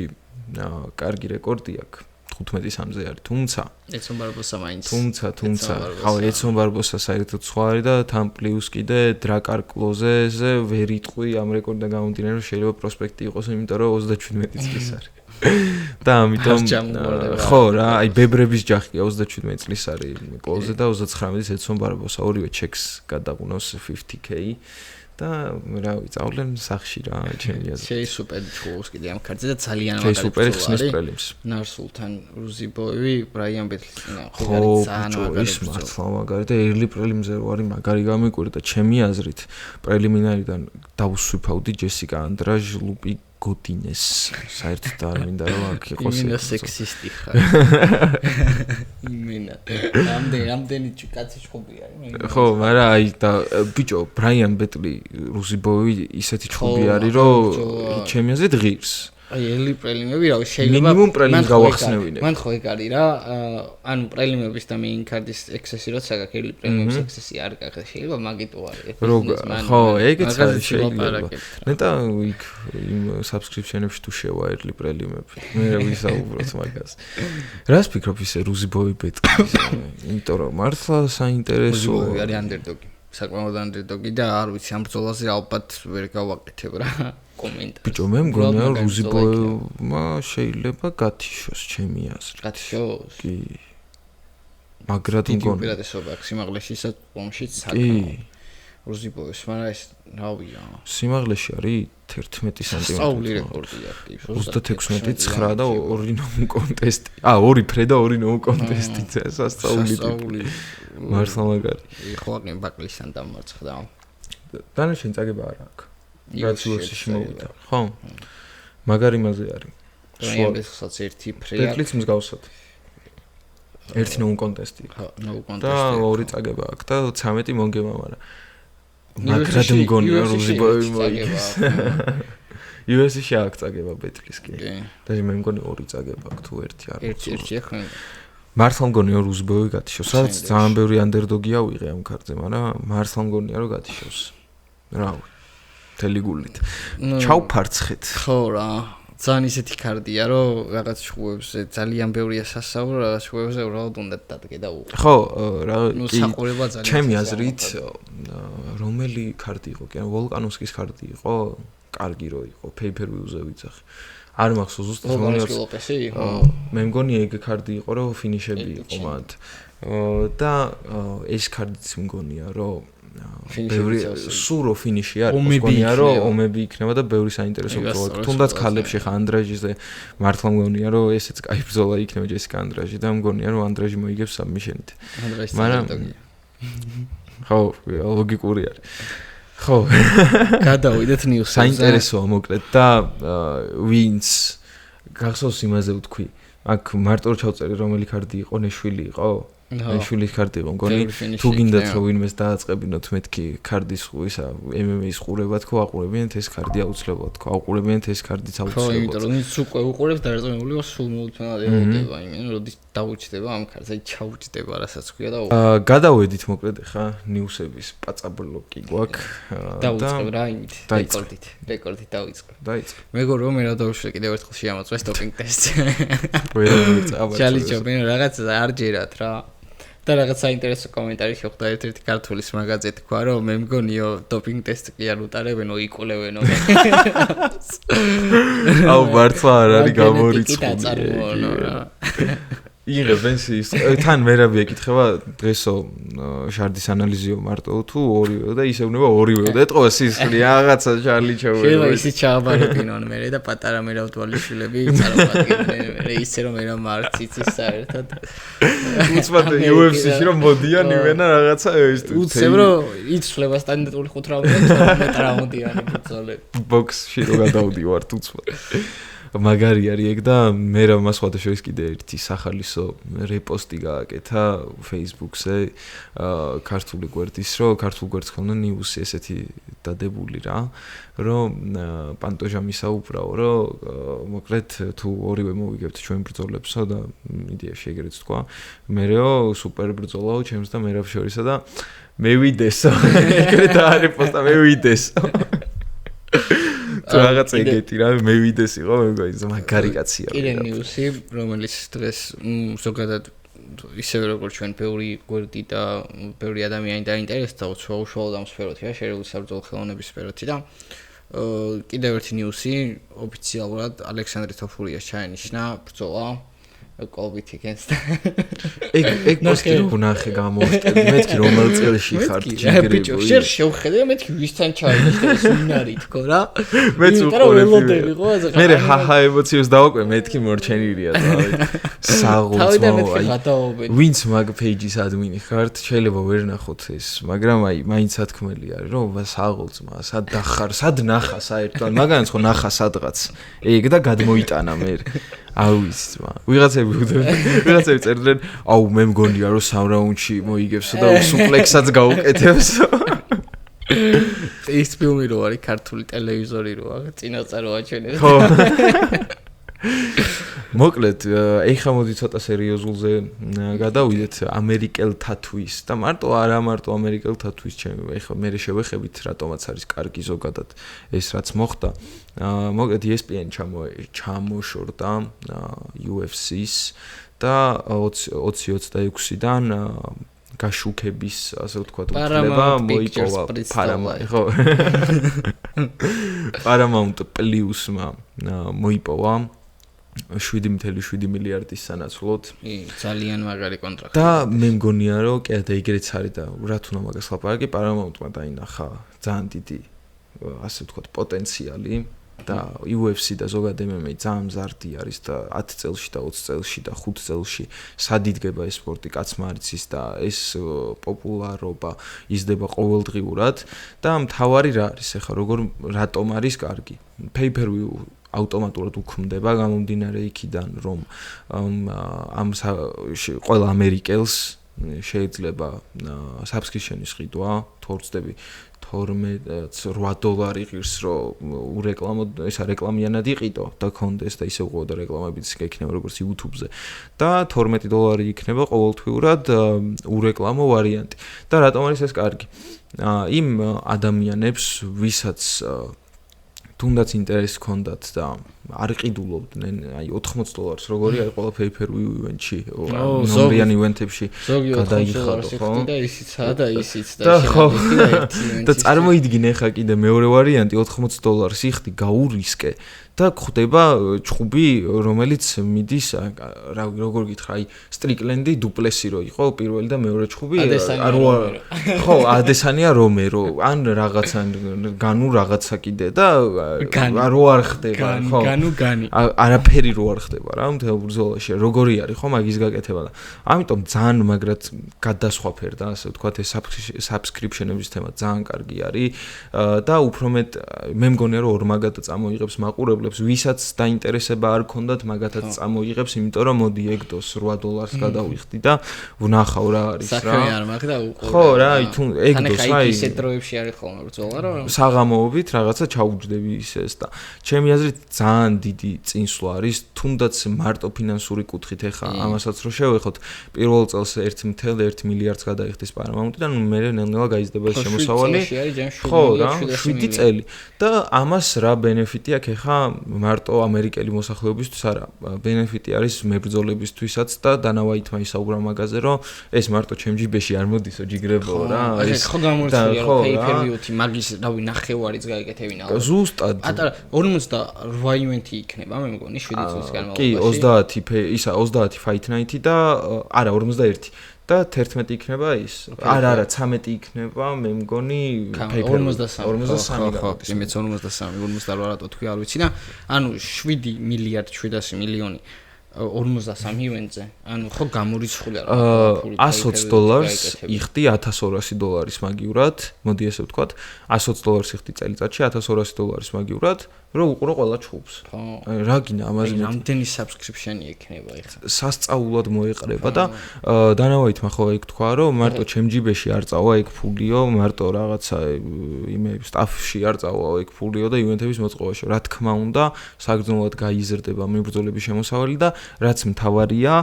კარგი რეკორდი აქვს. 15-3-ზე არის, თუმცა ეცონ ბარბოსა მაინც. თუმცა, ხო, ეცონ ბარბოსა საერთოდ სხვა არის და თან პლუს კიდე დრაკარ კლოზეზე ვერ იტყვი ამ რეკორდიდან გამომდინარე რომ შეიძლება პროსპექტი იყოს, იმიტომ რომ 37 წლის არის. და ამიტომ ხო რა, აი ბებრების ჯახი 27 წლის არის კლოზე და 39-ის ედსონ ბარბოსა ორივე ჩეკს გადაყუნავს 50k და რა ვიცავლენ სახში რა ჩემი აზრით. შეისუპერი ჩხუბობს კიდე ამ ქართზე და ძალიან შეისუპერი ხსნის პრელიმს. ნარსულთან რუზიბოევი, ბრაიან ბეთლის წინა. ხო, ის მართლა მაგარი და ერლი პრელიმზე რო არის მაგარი გამიკვირდა და ჩემი აზრით პრელიმინარიდან დავუსვიფავდი ჯესიკა ანდრაჟ ლუპი გოდინეს საერთოდ არ მინდა რომ აქ იყოს იმინა სექსისტი ხარ იმინა ამდენი კაცი ჩხუბი არის ხო მაგრამ აი და ბიჭო ბრაიან ბეტლი რუზიბოვი ისეთი ჩხუბი არის რომ ჩემი აზრით ღირს აი ელი პრელიმები რა შეიძლება მინიმუმ პრელიმს გავახსნევინებ მან ხო ეგ არის რა ანუ პრელიმების და მეინ კარდის ექსესი როცა გაქვს ელი პრელიმების ექსესი არ გაქვს შეიძლება მაგიტო არის ხო ეგეც არის შეიძლება ნეტა იქ იმ subscription-ებში თუ შევა ელი პრელიმები მე რა ვისაუბროთ მაგას რას ფიქრობ ისე რუზიბოვი ბეტლი იმიტომ რომ მართლა საინტერესოა არის ანდერდოგი საკმაოდ ანდერდოგი და არ ვიცი ამ ბრძოლაზე ალბათ ვერ გავაკეთებ რა კომენტარს. ბიჭო მე მგონია რუზიბოევმა შეიძლება გათიშოს ჩემი აზრით. გათიშოს? კი. მაგრად მგონია. უპირატესობა აქვს სიმაღლეში საკომშიც საკმაოდ. რუზიბოევს, მაგრამ ეს რავია. სიმაღლეში არის 11 სანტიმეტრი. სწავლი რეკორდია კი. 36.9 და 2 ნო კონტესტი. 2 ფრე და 2 ნო კონტესტი სასწაული. მართლა მაგარი. ხოაკინ ბაკლისთან დამარცხდა. დანაშენ წაგება არ აქვს. გრაციოსში მოვიდა. ხო? მაგარი მაზე არის. რაიმბესაც ერთი ფრეა. ბეტლიც მსგავსად. ერთი ნო კონტესტი. ხო, ნო კონტესტი. და 2 წაგება აქვს და 13 მონგება, მაგრამ მაგრად მგონია რუზიბოევი მოიგებს. US-ში აქვს წაგება ბეტლის კი. და მე მგონი 2 წაგება აქვს თუ ერთი არ ვიცი. ერთი ხო. მართლა მგონია რუზიბოევი გათიშოს. სადაც ძალიან ბევრი ანდერდოგია ვიღე ამ ქართზე, მაგრამ მართლა მგონია რომ გათიშოს. რავი. თელიგულით. ჩავფარცხეთ. ხო რა. ძალიან ისეთი ქარდია, რომ რაღაც შუებზე ძალიან ბევრია სასაუბრო, რაღაც შუებზე უბრალოდ უნდა დადგე და უყო. ხო, რა კი. საყურება ძალიან. ჩემი აზრით, რომელი ქარდი იყო? კი, ვოლკანოვსკის ქარდი იყო? კარგი რო იყო, pay-per-view-ზე ვიცახე. არ მახსოვს ზუსტად მე მგონი ეგ ქარდი იყო, რომ ფინიშები იყო მათ. და ეს ქარდიც მგონია, რომ ბევრი სურო ფინიში არის მგონია რომ ომები იქნება და ბევრი საინტერესო ბრძოლა თუნდაც ქალებში ხა ანდრაჟიზე მართლა მგონია რომ ესეც კაი ბრძოლა იქნება ჯესიკა ანდრაჟი და მგონია რომ ანდრაჟი მოიგებს საბმიშენით მაგრამ ხო ლოგიკური არის ხო გადავიდეთ ნიუსზე საინტერესოა მოკლედ და ვინც გახსოვს იმაზე ვთქვი აქ მარტო ჩავწერი რომელი ქარდი იყო ნეშვილი იყო ეშვილის ქარდი იყო მგონი თუ გინდათ რომ ვინმეს დააწყებინოთ მეთქი ქარდის ისა MMA-ის ყურება თქო აყურებინეთ ეს ქარდი აუცილებლად თქო აყურებინეთ ეს ქარდიც აუცილებლად ხო იმიტომ რომ ის უკვე უყურებს დაერწმუნებული ვარ სულ მოუთმენად ელოდება იმენ როდის დაუჭდება ამ ქარდს აი ჩაუჭდება რასაც ქვია და გადავედით მოკლედ ხა ნიუსების პაწაბლოკი გვაქვს დაუწყებ რა იმით რეკორდით დაიწყებ მეგონა რომ მე რა დავუშვე კიდევ ერთხელ შეამოწმეს დოპინგ ტესტი ჩალიჩობენ რაღაც არ ჯერათ რა და რაღაც საინტერესო კომენტარი შეხვდა ერთ-ერთი ქართულის მაგაზია თქვა რომ მე მგონიო დოპინგ ტესტი კი არ უტარებენო იკულევენო აუ მართლა არ არის გამორიცხული იღებენ ის თან მერაბი ეკითხება დღესო შარდის ანალიზიო მარტო თუ ორივე და ისევნება ორივე და ეტყობა სისხლი რაღაცა ჩარლი ჩაუე შეიძლება ისიც ჩააბარებინონ მე და პატარა მე რაუტვალიშვილები წარმოგადგენენ მე ისე რომ მე რა მარციცის საერთოდ უცბად UFC-ში რომ მოდიან იმენა რაღაცა ის თუ უცებ რომ იცვლება სტანდარტული 5 რაუნდები 10 რაუნდიანი ბრძოლები ბოქსში რო გადავდივართ უცბად მაგარი არის ეგ და მე რა მასვათა შორის კიდე ერთი სახალისო რეპოსტი გააკეთა Facebook-ზე ქართული გვერდის რომ ქართულ გვერდს ხონდა ნიუსი ესეთი დადებული რა რომ პანტოჟამ ისაუბრაო რომ მოკლედ თუ ორივე მოვიგებთ ჩვენ ბრძოლებსო და იდეაში ეგრეც თქვა მერეო სუპერ ბრძოლაო ჩემს და მერაბ შორისა და მე ვიდესო ეგრე და არეპოსტა მე ვიდესო რაღაც ეგეთი რა მე ვიდეს იყო მე მგონი მაგარი კაცია კიდე ნიუსი რომელიც დღეს ზოგადად ისევე როგორც ჩვენ ბევრი გვერდი და ბევრი ადამიანი დაინტერესდა უშუალოდ ამ სფეროთია შერეული საბრძოლო ხელოვნების სფეროთი და კიდევ ერთი ნიუსი ოფიციალურად ალექსანდრე თოფურიას ჩაენიშნა ბრძოლა Colbit against. ეგ პოსტი გუნახე გამოვსტები მეთქი რომელ წელში ხარ ჯიგრები. ბიჭო, შენ შევხედე მეთქი ვისთან ჩაინიშნა ეს ვინარი თქო რა. მეც უყურები ხო ასე. მე ჰაჰა ემოციებს დავაკვე მეთქი მორჩენილია თავი. საღოლწმო. ვინც მაგ პეიჯის ადმინი ხართ, შეიძლება ვერ ნახოთ ეს, მაგრამ აი მაინც ათქმელი არის რომ საღოლწმა, სად დახარ, სად ნახა საერთოდ. მაგანაც ხო ნახა სადღაც. ეგ და გადმოიტანა მე. აუის ძმა. ვიღაცები წერდნენ, აუ მე მგონია რომ 3 რაუნდში მოიგებსო და სუპლექსსაც გაუკეთებსო. ის ფილმი რო არის ქართული ტელევიზორი რო აქვს, წინასწარ ვაჩვენე. ხო. მოკლედ, ეხლა მოდი ცოტა სერიოზულზე გადავიდეთ ამერიკელ თათვის და მარტო ამერიკელ თათვის ჩემი ეხლა მე შევეხებით რატომაც არის კარგი ზოგადად ეს რაც მოხდა. მოკლედ ESPN ჩამოშორდა UFC-ს და 2026-დან გაშუქების, ასე ვთქვათ, უფლება მოიპოვა Paramount Plus-მა მოიპოვა 7.7 მილიარდის სანაცვლოდ. ძალიან მაგარი კონტრაქტი. და მე მგონია რომ კი და ეგრეც არის და რა თქმა უნდა მაგას ლაპარაკი Paramount-მა დაინახა ძალიან დიდი ასე ვთქვათ პოტენციალი და UFC და ზოგადად MMA ძალიან მზარდი არის და 10 წელში და 20 წელში და 5 წელში სადიდგება ეს სპორტი კაცმა არის ის და ეს პოპულარობა იზრდება ყოველდღიურად და მთავარი რა არის ახლა რატომ არის კარგი pay-per-view ავტომატურად უქმდება გამომდინარე იქიდან რომ ამ ყველა ამერიკელს შეიძლება subscription-ის ყიდვა თორცდები $28 ღირს რომ ურეკლამო ესა რეკლამიანად იყიდო და კონდეს და ისე უყოდა რეკლამებიც იქნება როგორც YouTube-ზე და $12 იქნება ყოველთვიურად ურეკლამო ვარიანტი და რატომ არის ეს კარგი იმ ადამიანებს ვისაც თუნდაც ინტერესი ჰქონდათ და არ ყიდულობდნენ აი $80 როგორი არის ყველა pay-per-view event-ში ნომრიან event-ებში გადაიხადო ხო და ისიცაა და ისიც და და წარმოიდგინე ხა კიდე მეორე ვარიანტი $80 იხდი გაურისკე და ხდება ჭუბი რომელიც მიდის როგორ გითხრა აი სტრიკლენდი დუპლესი რო იყო პირველი და მეორე ჭუბი ხო ადესანია რომერო ან რაღაცა განუ რაღაცა კიდე და რო არ ხდება ხო განუ განი არაფერი რო არ ხდება რა მთელ ბრძოლაში როგორი არის ხო მაგის გაკეთება და ამიტომ ძალიან მაგრად გადასხვაფერდა ასე ვთქვათ ეს subscription-ების თემა ძალიან კარგი არის და უფრო მეტ მე მგონია რომ ორმაგად წამოიღებს მაყურებლებს ვისაც დაინტერესება არ ქონდათ მაგათაც წამოიღებს იმიტომ რომ მოდი ეგდოს $8 გადავიხდი და ვნახავ რა არის რა საქმე არ მაქვს და უყურე ხო რა აი თუ ეგდოს აი ისეთ დროებში არის ხოლმე ბრძოლა რომ საღამოობით რაღაცა ჩაუჯდები ისეს და ჩემი აზრით ძალიან დიდი წინსვლა არის თუნდაც მარტო ფინანსური კუთხით ეხა ამასაც რო შევეხოთ პირველ წელს 1.1 მილიარდს გადაიხდის Paramount-დან მე ნელ-ნელა გაიზრდება ეს შემოსავალი ხო რა 7 წელი და ამას რა ბენეფიტი აქვს ეხა მარტო ამერიკელი მოსახლეობისთვის არა ბენეფიტი არის მებრძოლებისთვისაც და დანავაითმა ისაუბრა მაგაზე რომ ეს მარტო ჩემ ჯიბეში არ მოდისო ჯიგრებო რა ეს ხო გამორჩია რომ pay-per-view-ი მაგის რავი ნახევარიც გაიგეთებინა ზუსტად ატარა 48 ივენთი იქნება მე მგონი 7 წლის განმავლობაში კი 30 ისა 30 Fight Night-ი და არა 41 და 11 იქნება ის არა 13 იქნება მე მგონი 43 ხო იმეც 43 58 რატო თქვი არ ვიცი და ანუ 7 მილიარდ 700 მილიონი 53 ივენტზე ანუ ხო გამორიცხული არა $120 იხდი $1200 მაგივრად მოდი ესე ვთქვათ $120 იხდი წელიწადში $1200 მაგივრად რომ უყურო ყველა ჭუბს რა გინდა ამაზე რამდენი subscription-ი ექნება ეხლა სასწაულად მოეყრება და დანავაითმა ხო ეგ თქვა რომ მარტო ჩემ ჯიბეში არ წავა ეგ ფულიო მარტო რაღაცა იმეებს სტაფში არ წავა ეგ ფულიო და ივენთების მოწყობაში რა თქმა უნდა საგრძნობლად გაიზრდება მებრძოლების შემოსავალი და რაც მთავარია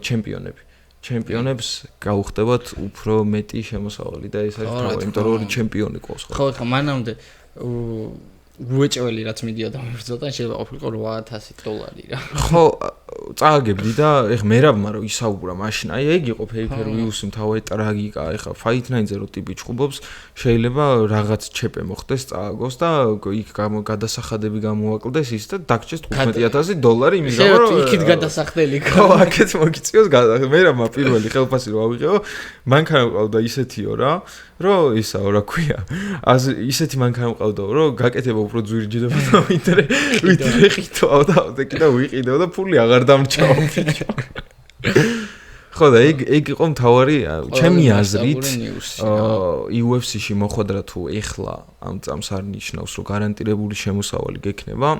ჩემპიონები ჩემპიონებს გაუხდებათ უფრო მეტი შემოსავალი და ეს არის თავი იმიტომ რომ ჩემპიონი ყავს ხო ხო მანამდე უეჭველი რაც მიდიოდა მებრძოლთან შეიძლება ყოფილიყო $8,000 რა. ხო, წააგებდი და ეხ მერაბმა რო ისაუბრა მაშინ, აი ეგ იყო pay-per-view-ს მთავარი ტრაგიკა, ეხა Fight Night-ზე რო ტიპი ჭუბობს, შეიძლება რაღაც ჩეპე მოხდეს, წააგოს და იქ გადასახადები გამოაკლდეს ის და დაგჭეს $15,000 იმის გამო რომ იქით გადასახდელი ხო, აქეთ მოგიწიოს მერაბმა პირველი ხელფასი რო ავიღეო, მანქანა მყავდა ისეთიო რა, რომ ისაო რა ქვია. ისეთი მანქანა მყავდა, რომ გაკეთება უფრო ძვირჯდება და ვიდრე ყიდავ და და ვიყიდავ და ფული აღარ დამრჩაო ბიჭო. ხო და ეგ იყო მთავარი ჩემი აზრით UFC-ში მოხვედრა თუ ეხლა ამ წამს არ ნიშნავს რომ გარანტირებული შემოსავალი გექნება.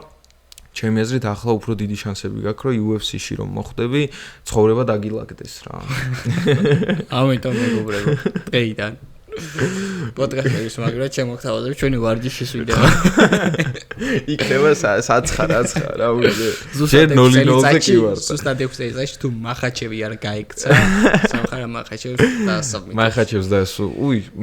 ჩემი აზრით ახლა უფრო დიდი შანსები გაქვს რომ UFC-ში რომ მოხვდები, ცხოვრება დაგილაგდეს რა. ამიტომ მეგობრებო, დღეიდან პოდკასტის მაგრამ შემოგთავაზებ ჩვენი ვარჯიშის ვიდეო. იქნება საცხარაც რა ვიდე. ჯერ 0-0-ზე კი ვარ. ზუსტად 6 წელიწადში თუ მახაჩევი არ გაიქცა, სამხარა მახაჩევს და საბმით. მახაჩევს და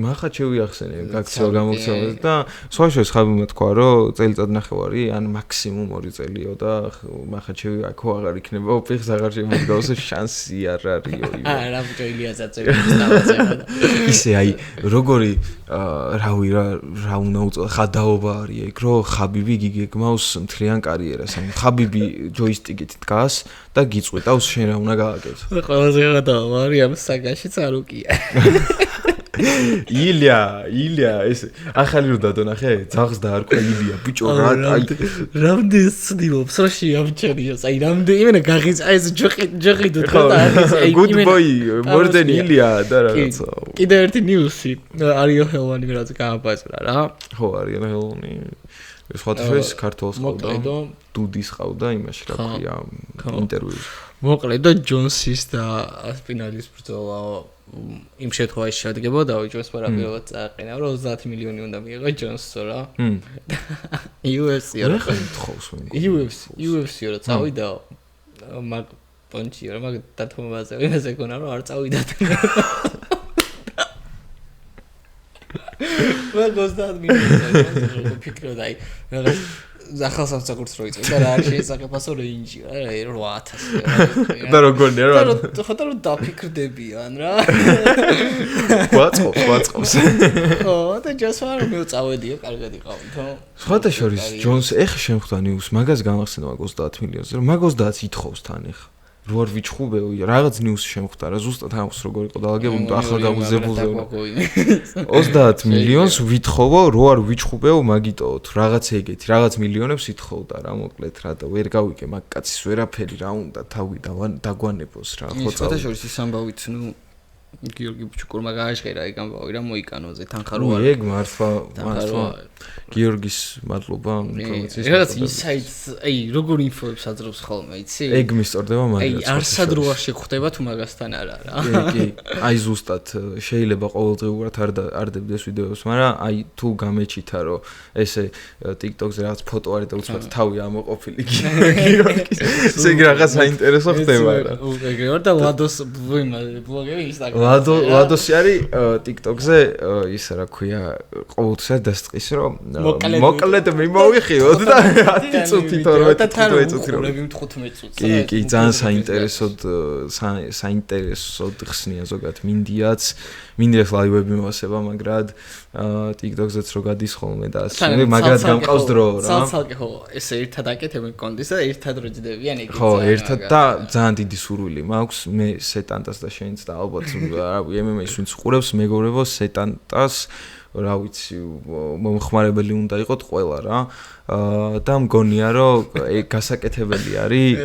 მახაჩევი ახსენე, გაქცევა გამოგცევა და სხვაშორის ხაბიმა თქვა რომ წელიწად ნახევარი ან მაქსიმუმ 2 წელიო და მახაჩევი აქ აღარ იქნება, ფიხს აღარ შემოდგავს შანსი არ არისო. რა ბჭო ილიას აწევს დავაცება და ისე აი როგორი რავი რა უნდა უწოდო ხადაობა არის ეგ რომ ხაბიბი გიგეგმავს მთლიან კარიერას. ანუ ხაბიბი ჯოისტიკით დგას და გიწყვეტავს შენ რა უნდა გააკეთო. ყველაზე ხადაობა არის ამ საგაშიც არ უკია. ილია ეს ახალი რო დადონახე ძაღს და არ ყვა ილია ბიჭო რა აი რამდენი ცდილობს რა შეამჩერიოს აი რამდენი იმენა გაღიც აი ეს ჯოხი და აი good boy more than ილია და რაღაცა კიდე ერთი ნიუსი არიო ჰელვანი რაც გააბაზრა რა ხო არიო ჰელვანი სხვადასხვა ქართულს ყავდა დუდის ყავდა იმაში რა ქვია ინტერვიუში მოკლედ ჯონსის და ასპინალის ბრძოლა იმ შემთხვევაში შედგებოდა ჯონს პარაპირად წააყენა რომ 30 მილიონი უნდა მიიღო ჯონსო რა UFC-ო რა UFC-ო რა წავიდა მაგ პონჩიო რა მაგ დათმობაზე იმაზე ქონა რომ არ წავიდა მაგ 30 მილიონი ფიქრობდა აი რაღაც ახალ სამსახურს რო იწვევდა რა არ შეესახებასო რეინჯი რა 800 და როგორია რა ხოდა რომ დაფიქრდებიან რა ვაწყობს ხო და ჯასვარ მეუწავედიო კარგად იყავით ხო სხვათა შორის ჯონს ეხ შემხვდა ნიუს მაგას გამახსენდა მაგ 30 მილიონს რომ მაგ 30 ითხოვს თან ეხ რო არ ვიჩხუბეო რაღაც ნიუსი შემხვდა რა ზუსტად ამას როგორ იყო დაალაგებული და ახლა გამოზებულზე 30 მილიონს ვითხოვო რო არ ვიჩხუბეო მაგიტოოთ რაღაც ეგეთი რაღაც მილიონებს ითხოვდა რა მოკლედ რა და ვერ გავიგე მაგ კაცის ვერაფერი რა უნდა თავი დაგვანებოს რა ხო სხვათა შორის ის ამბავით ნუ გიორგი ბუჩუკურმა გააჟღერა ეგ ამბავი რა მოიკანოზე თანხა რო არ ეგ მართლა გიორგის მადლობა ინფორმაციის რაღაც ინსაიტს აი როგორ ინფოებს აძლევს ხოლმე იცი ეგ მისწორდება მაგრამ აი არსად რო არ შეგხვდება თუ მაგასთან არა რა კი აი ზუსტად შეიძლება ყოველდღიურად არ დებდეს ვიდეოს მაგრამ აი თუ გამეჩითა რომ ესე TikTok-ზე რაღაც ფოტო არის და უცბად თავი ამოყოფილი გიორგის ესე რაღაც საინტერესო ხდება რა ეგრე ვარ და ლადოს ბლოგერი ინსტაგრამზე ლადოსი არის TikTok-ზე ისა რა ქვია ყოველთვის დასწყის რომ მოკლედ მიმოვიხიოთ და 10 წუთი 12 წუთი რომ 15 წუთი კი ძალიან საინტერესოდ ხსნია ზოგადად მინდიაც ლაივები მოვასება მაგრად TikTok-ზეც რო გადის ხოლმე და ასე მაგრად გამყავს დრო რა ცალ-ცალკე ხო ესე ერთად აკეთებენ კონტენტს და ერთად რო ჯდებიან ეგ ხო ერთად და ძალიან დიდი სურვილი მაქვს მე სეტანტას და შენც და ალბათ MMA-ს ვინც ყურებს მეგობრებო სეტანტას რა ვიცი მომხმარებელი უნდა იყოთ ყველა რა და მგონია რომ ეგ გასაკეთებელი არის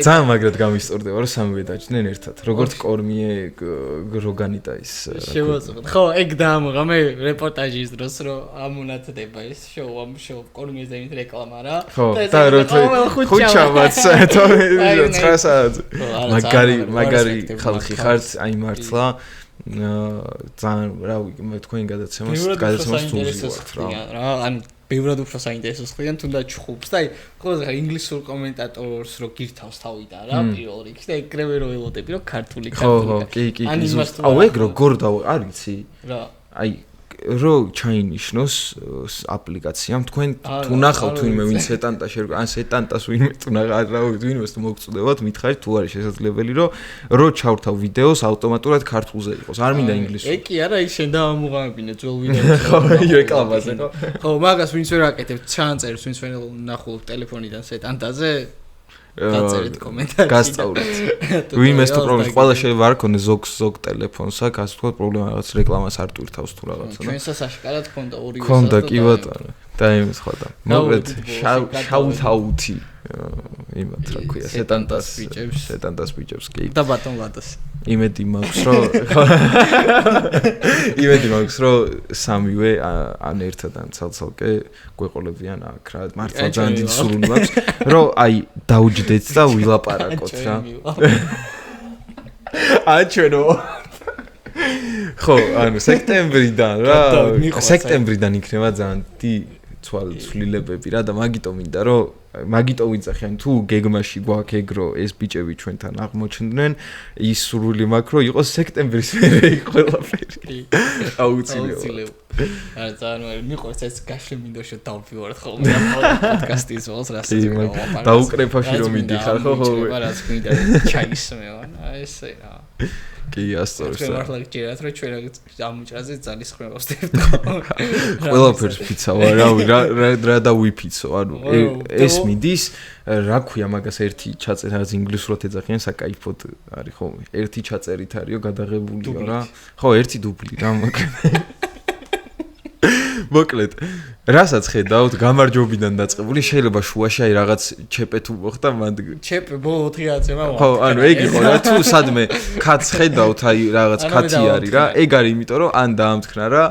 ძალიან მაგრად გამისწორდება რომ სამივე დაჭდნენ ერთად როგორც კორმიე როგანი და ის შევაწყვეტ ხო ეგ დაამოღა მე რეპორტაჟის დროს რომ ამუნათდება ეს შოუ კორმიეს და იმით რეკლამა რა და ხუჩამაც 9 საათი მაგარი ხალხი ხართ აი მართლა ძალიან რავი მე თქვენ გადაცემას თუზივართ რა ანუ ბევრად უფრო საინტერესოს ხდიან თუნდაც ჩხუბს და აი ხოლმე ინგლისურ კომენტატორს რო გირთავს თავიდან რა პირველ რიგში და ეგრევე რო ელოდები რომ ქართული ხო კი აუ ეგ როგორ და არ ვიცი რა აი რო ჩაინიშნოს აპლიკაციამ თქვენ თუ ნახავთ ვინმე ვინც სეტანტაში ან სეტანტას ვინმე თუ ნახავთ ვინმეს თუ მოგწუდებათ მითხარით თუ არის შესაძლებელი რო ჩავრთავ ვიდეოს ავტომატურად ქართულზე იყოს არ მინდა ინგლისური კი არა ის შენ დავამოღამებინე ძველ ვიდეოს ხო რეკლამაზე ხო მაგას ვინც ვერ აკეთებ ჩანწერს ვინც ვერ ნახულობ ტელეფონიდან სეტანტაზე გაწერეთ კომენტარში გასწავლეთ ვინმეს თუ პრობლემა ყველა შეიძლება არ ქონდეს ზოგ ტელეფონს აქ ასე თქვა პრობლემა რაღაც რეკლამას არ ტვირთავს თუ რაღაცა ჩვენსაც აშკარად ქონდა ორივე ქონდა კი ბატონო და იმის ხო და მოკლედ შაუთაუთი იმათ რა ქვია სეტანტას ბიჭებს კი და ბატონ ლადას იმედი მაქვს რომ სამივე ან ერთად ან ცალ-ცალკე გვეყოლებიან აქ რა მართლა ძალიან დიდი სურვილი მაქვს რომ აი დაუჯდეთ და ვილაპარაკოთ რა აჩვენო ხო ანუ სექტემბრიდან იქნება ძალიან დიდი ცვლილებები რა და მაგიტომ მინდა რომ მაგიტომ ვიძახი ან თუ გეგმაში გვაქვს ეგრო ეს ბიჭები ჩვენთან აღმოჩნდნენ ის სურვილი მაქვს რომ იყოს სექტემბრის მერე ყველაფერი აუცილებლად არა ძალიან მიყვარს ეს გაშლე მინდოშო დავფივართ ხოლმე ამ პოდკასტის ვოლს რასაც ვიყავ დაუკრეფაში რომ მიდიხარ ხო რაც მინდა ჩაისმევა ესე რა კი ასწორებს რა მართლა გიჭირათ რომ ჩვენ ამოჭრაზე ძალის ხრევას ვსდებთ ყველაფერს ფიცავ რა დავიფიცო ანუ ეს მიდის რა ქვია მაგას ერთი ჩაწერა რაც ინგლისურად ეძახიან საკაიფოდ არის ხო ერთი ჩაწერით არისო გადაღებულიო რა ხო ერთი დუბლი რა მოკლედ რასაც ხედავთ გამარჯვებიდან დაწყებული შეიძლება შუაში აი რაღაც ჩეპე თუ მოხდა მანდ ჩეპე ბოლო 4-ზე მამა ხო ანუ ეგ იყო რა თუ სადმე კაც ხედავთ აი რაღაც კაცი არის რა ეგ არის იმიტომ რომ ან დაამთქნა რა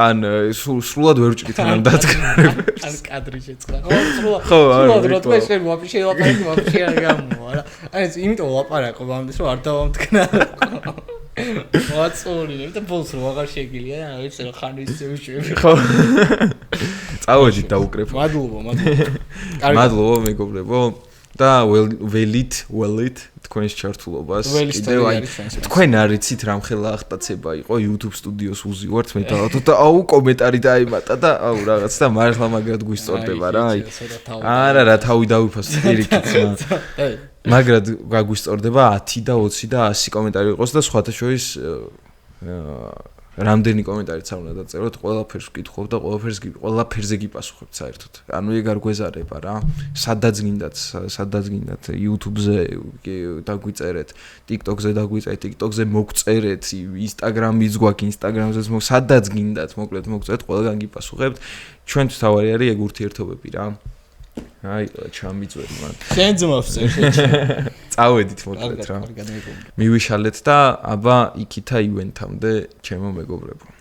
ან სრულად ვერ ჭრით ან დათქნარებს ან კადრი შეწყდა ხო სრულად რო თქვენ შენ ვაფშე ლაპარაკი ვაფშე არ გამოვა რა აი იმიტომ ლაპარაკობ ამდენს რომ არ დავამთქნა ვაცორი და ბოლოს რო აღარ შეგილია რა ვიცი რა ხანის შევიშვები ხო წავედით დაუკრეფო მადლობა მეგობრებო და ველით თქვენს ჩართულობას კიდევ აი თქვენ არიცით რამხელა ახტაცება იყო YouTube სტუდიოს უზივართ მე და აუ კომენტარი დაიმატა და აუ რაღაც და მართლა მაგრად გვისწორდება რა აი არა რა თავი დავიფასე პირიქით მაგრად გაგვისწორდება 10 და 20 და 100 კომენტარი იყოს და სხვათა შორის რამდენი კომენტარიც არ უნდა დაწეროთ, ყველაფერს ვკითხავ და ყველაფერზე გიპასუხებთ საერთოდ. ანუ ეგ არ გვეზარება რა. სადაც გინდათ YouTube-ზე დაგვიწერეთ, TikTok-ზე დაგვიწერეთ, TikTok-ზე მოგწერეთ, Instagram-იც გვაქვს, Instagram-ზეც სადაც გინდათ, მოკლედ მოგწერეთ, ყველგან გიპასუხებთ. ჩვენთვის თავარი არის ეგ ურთიერთობები რა. აი, ჩამიწვევი მან. შენ ძმავს წავედით მოკლედ რა. მივიშალეთ და აბა იქითა ივენთამდე ჩემო მეგობრებო.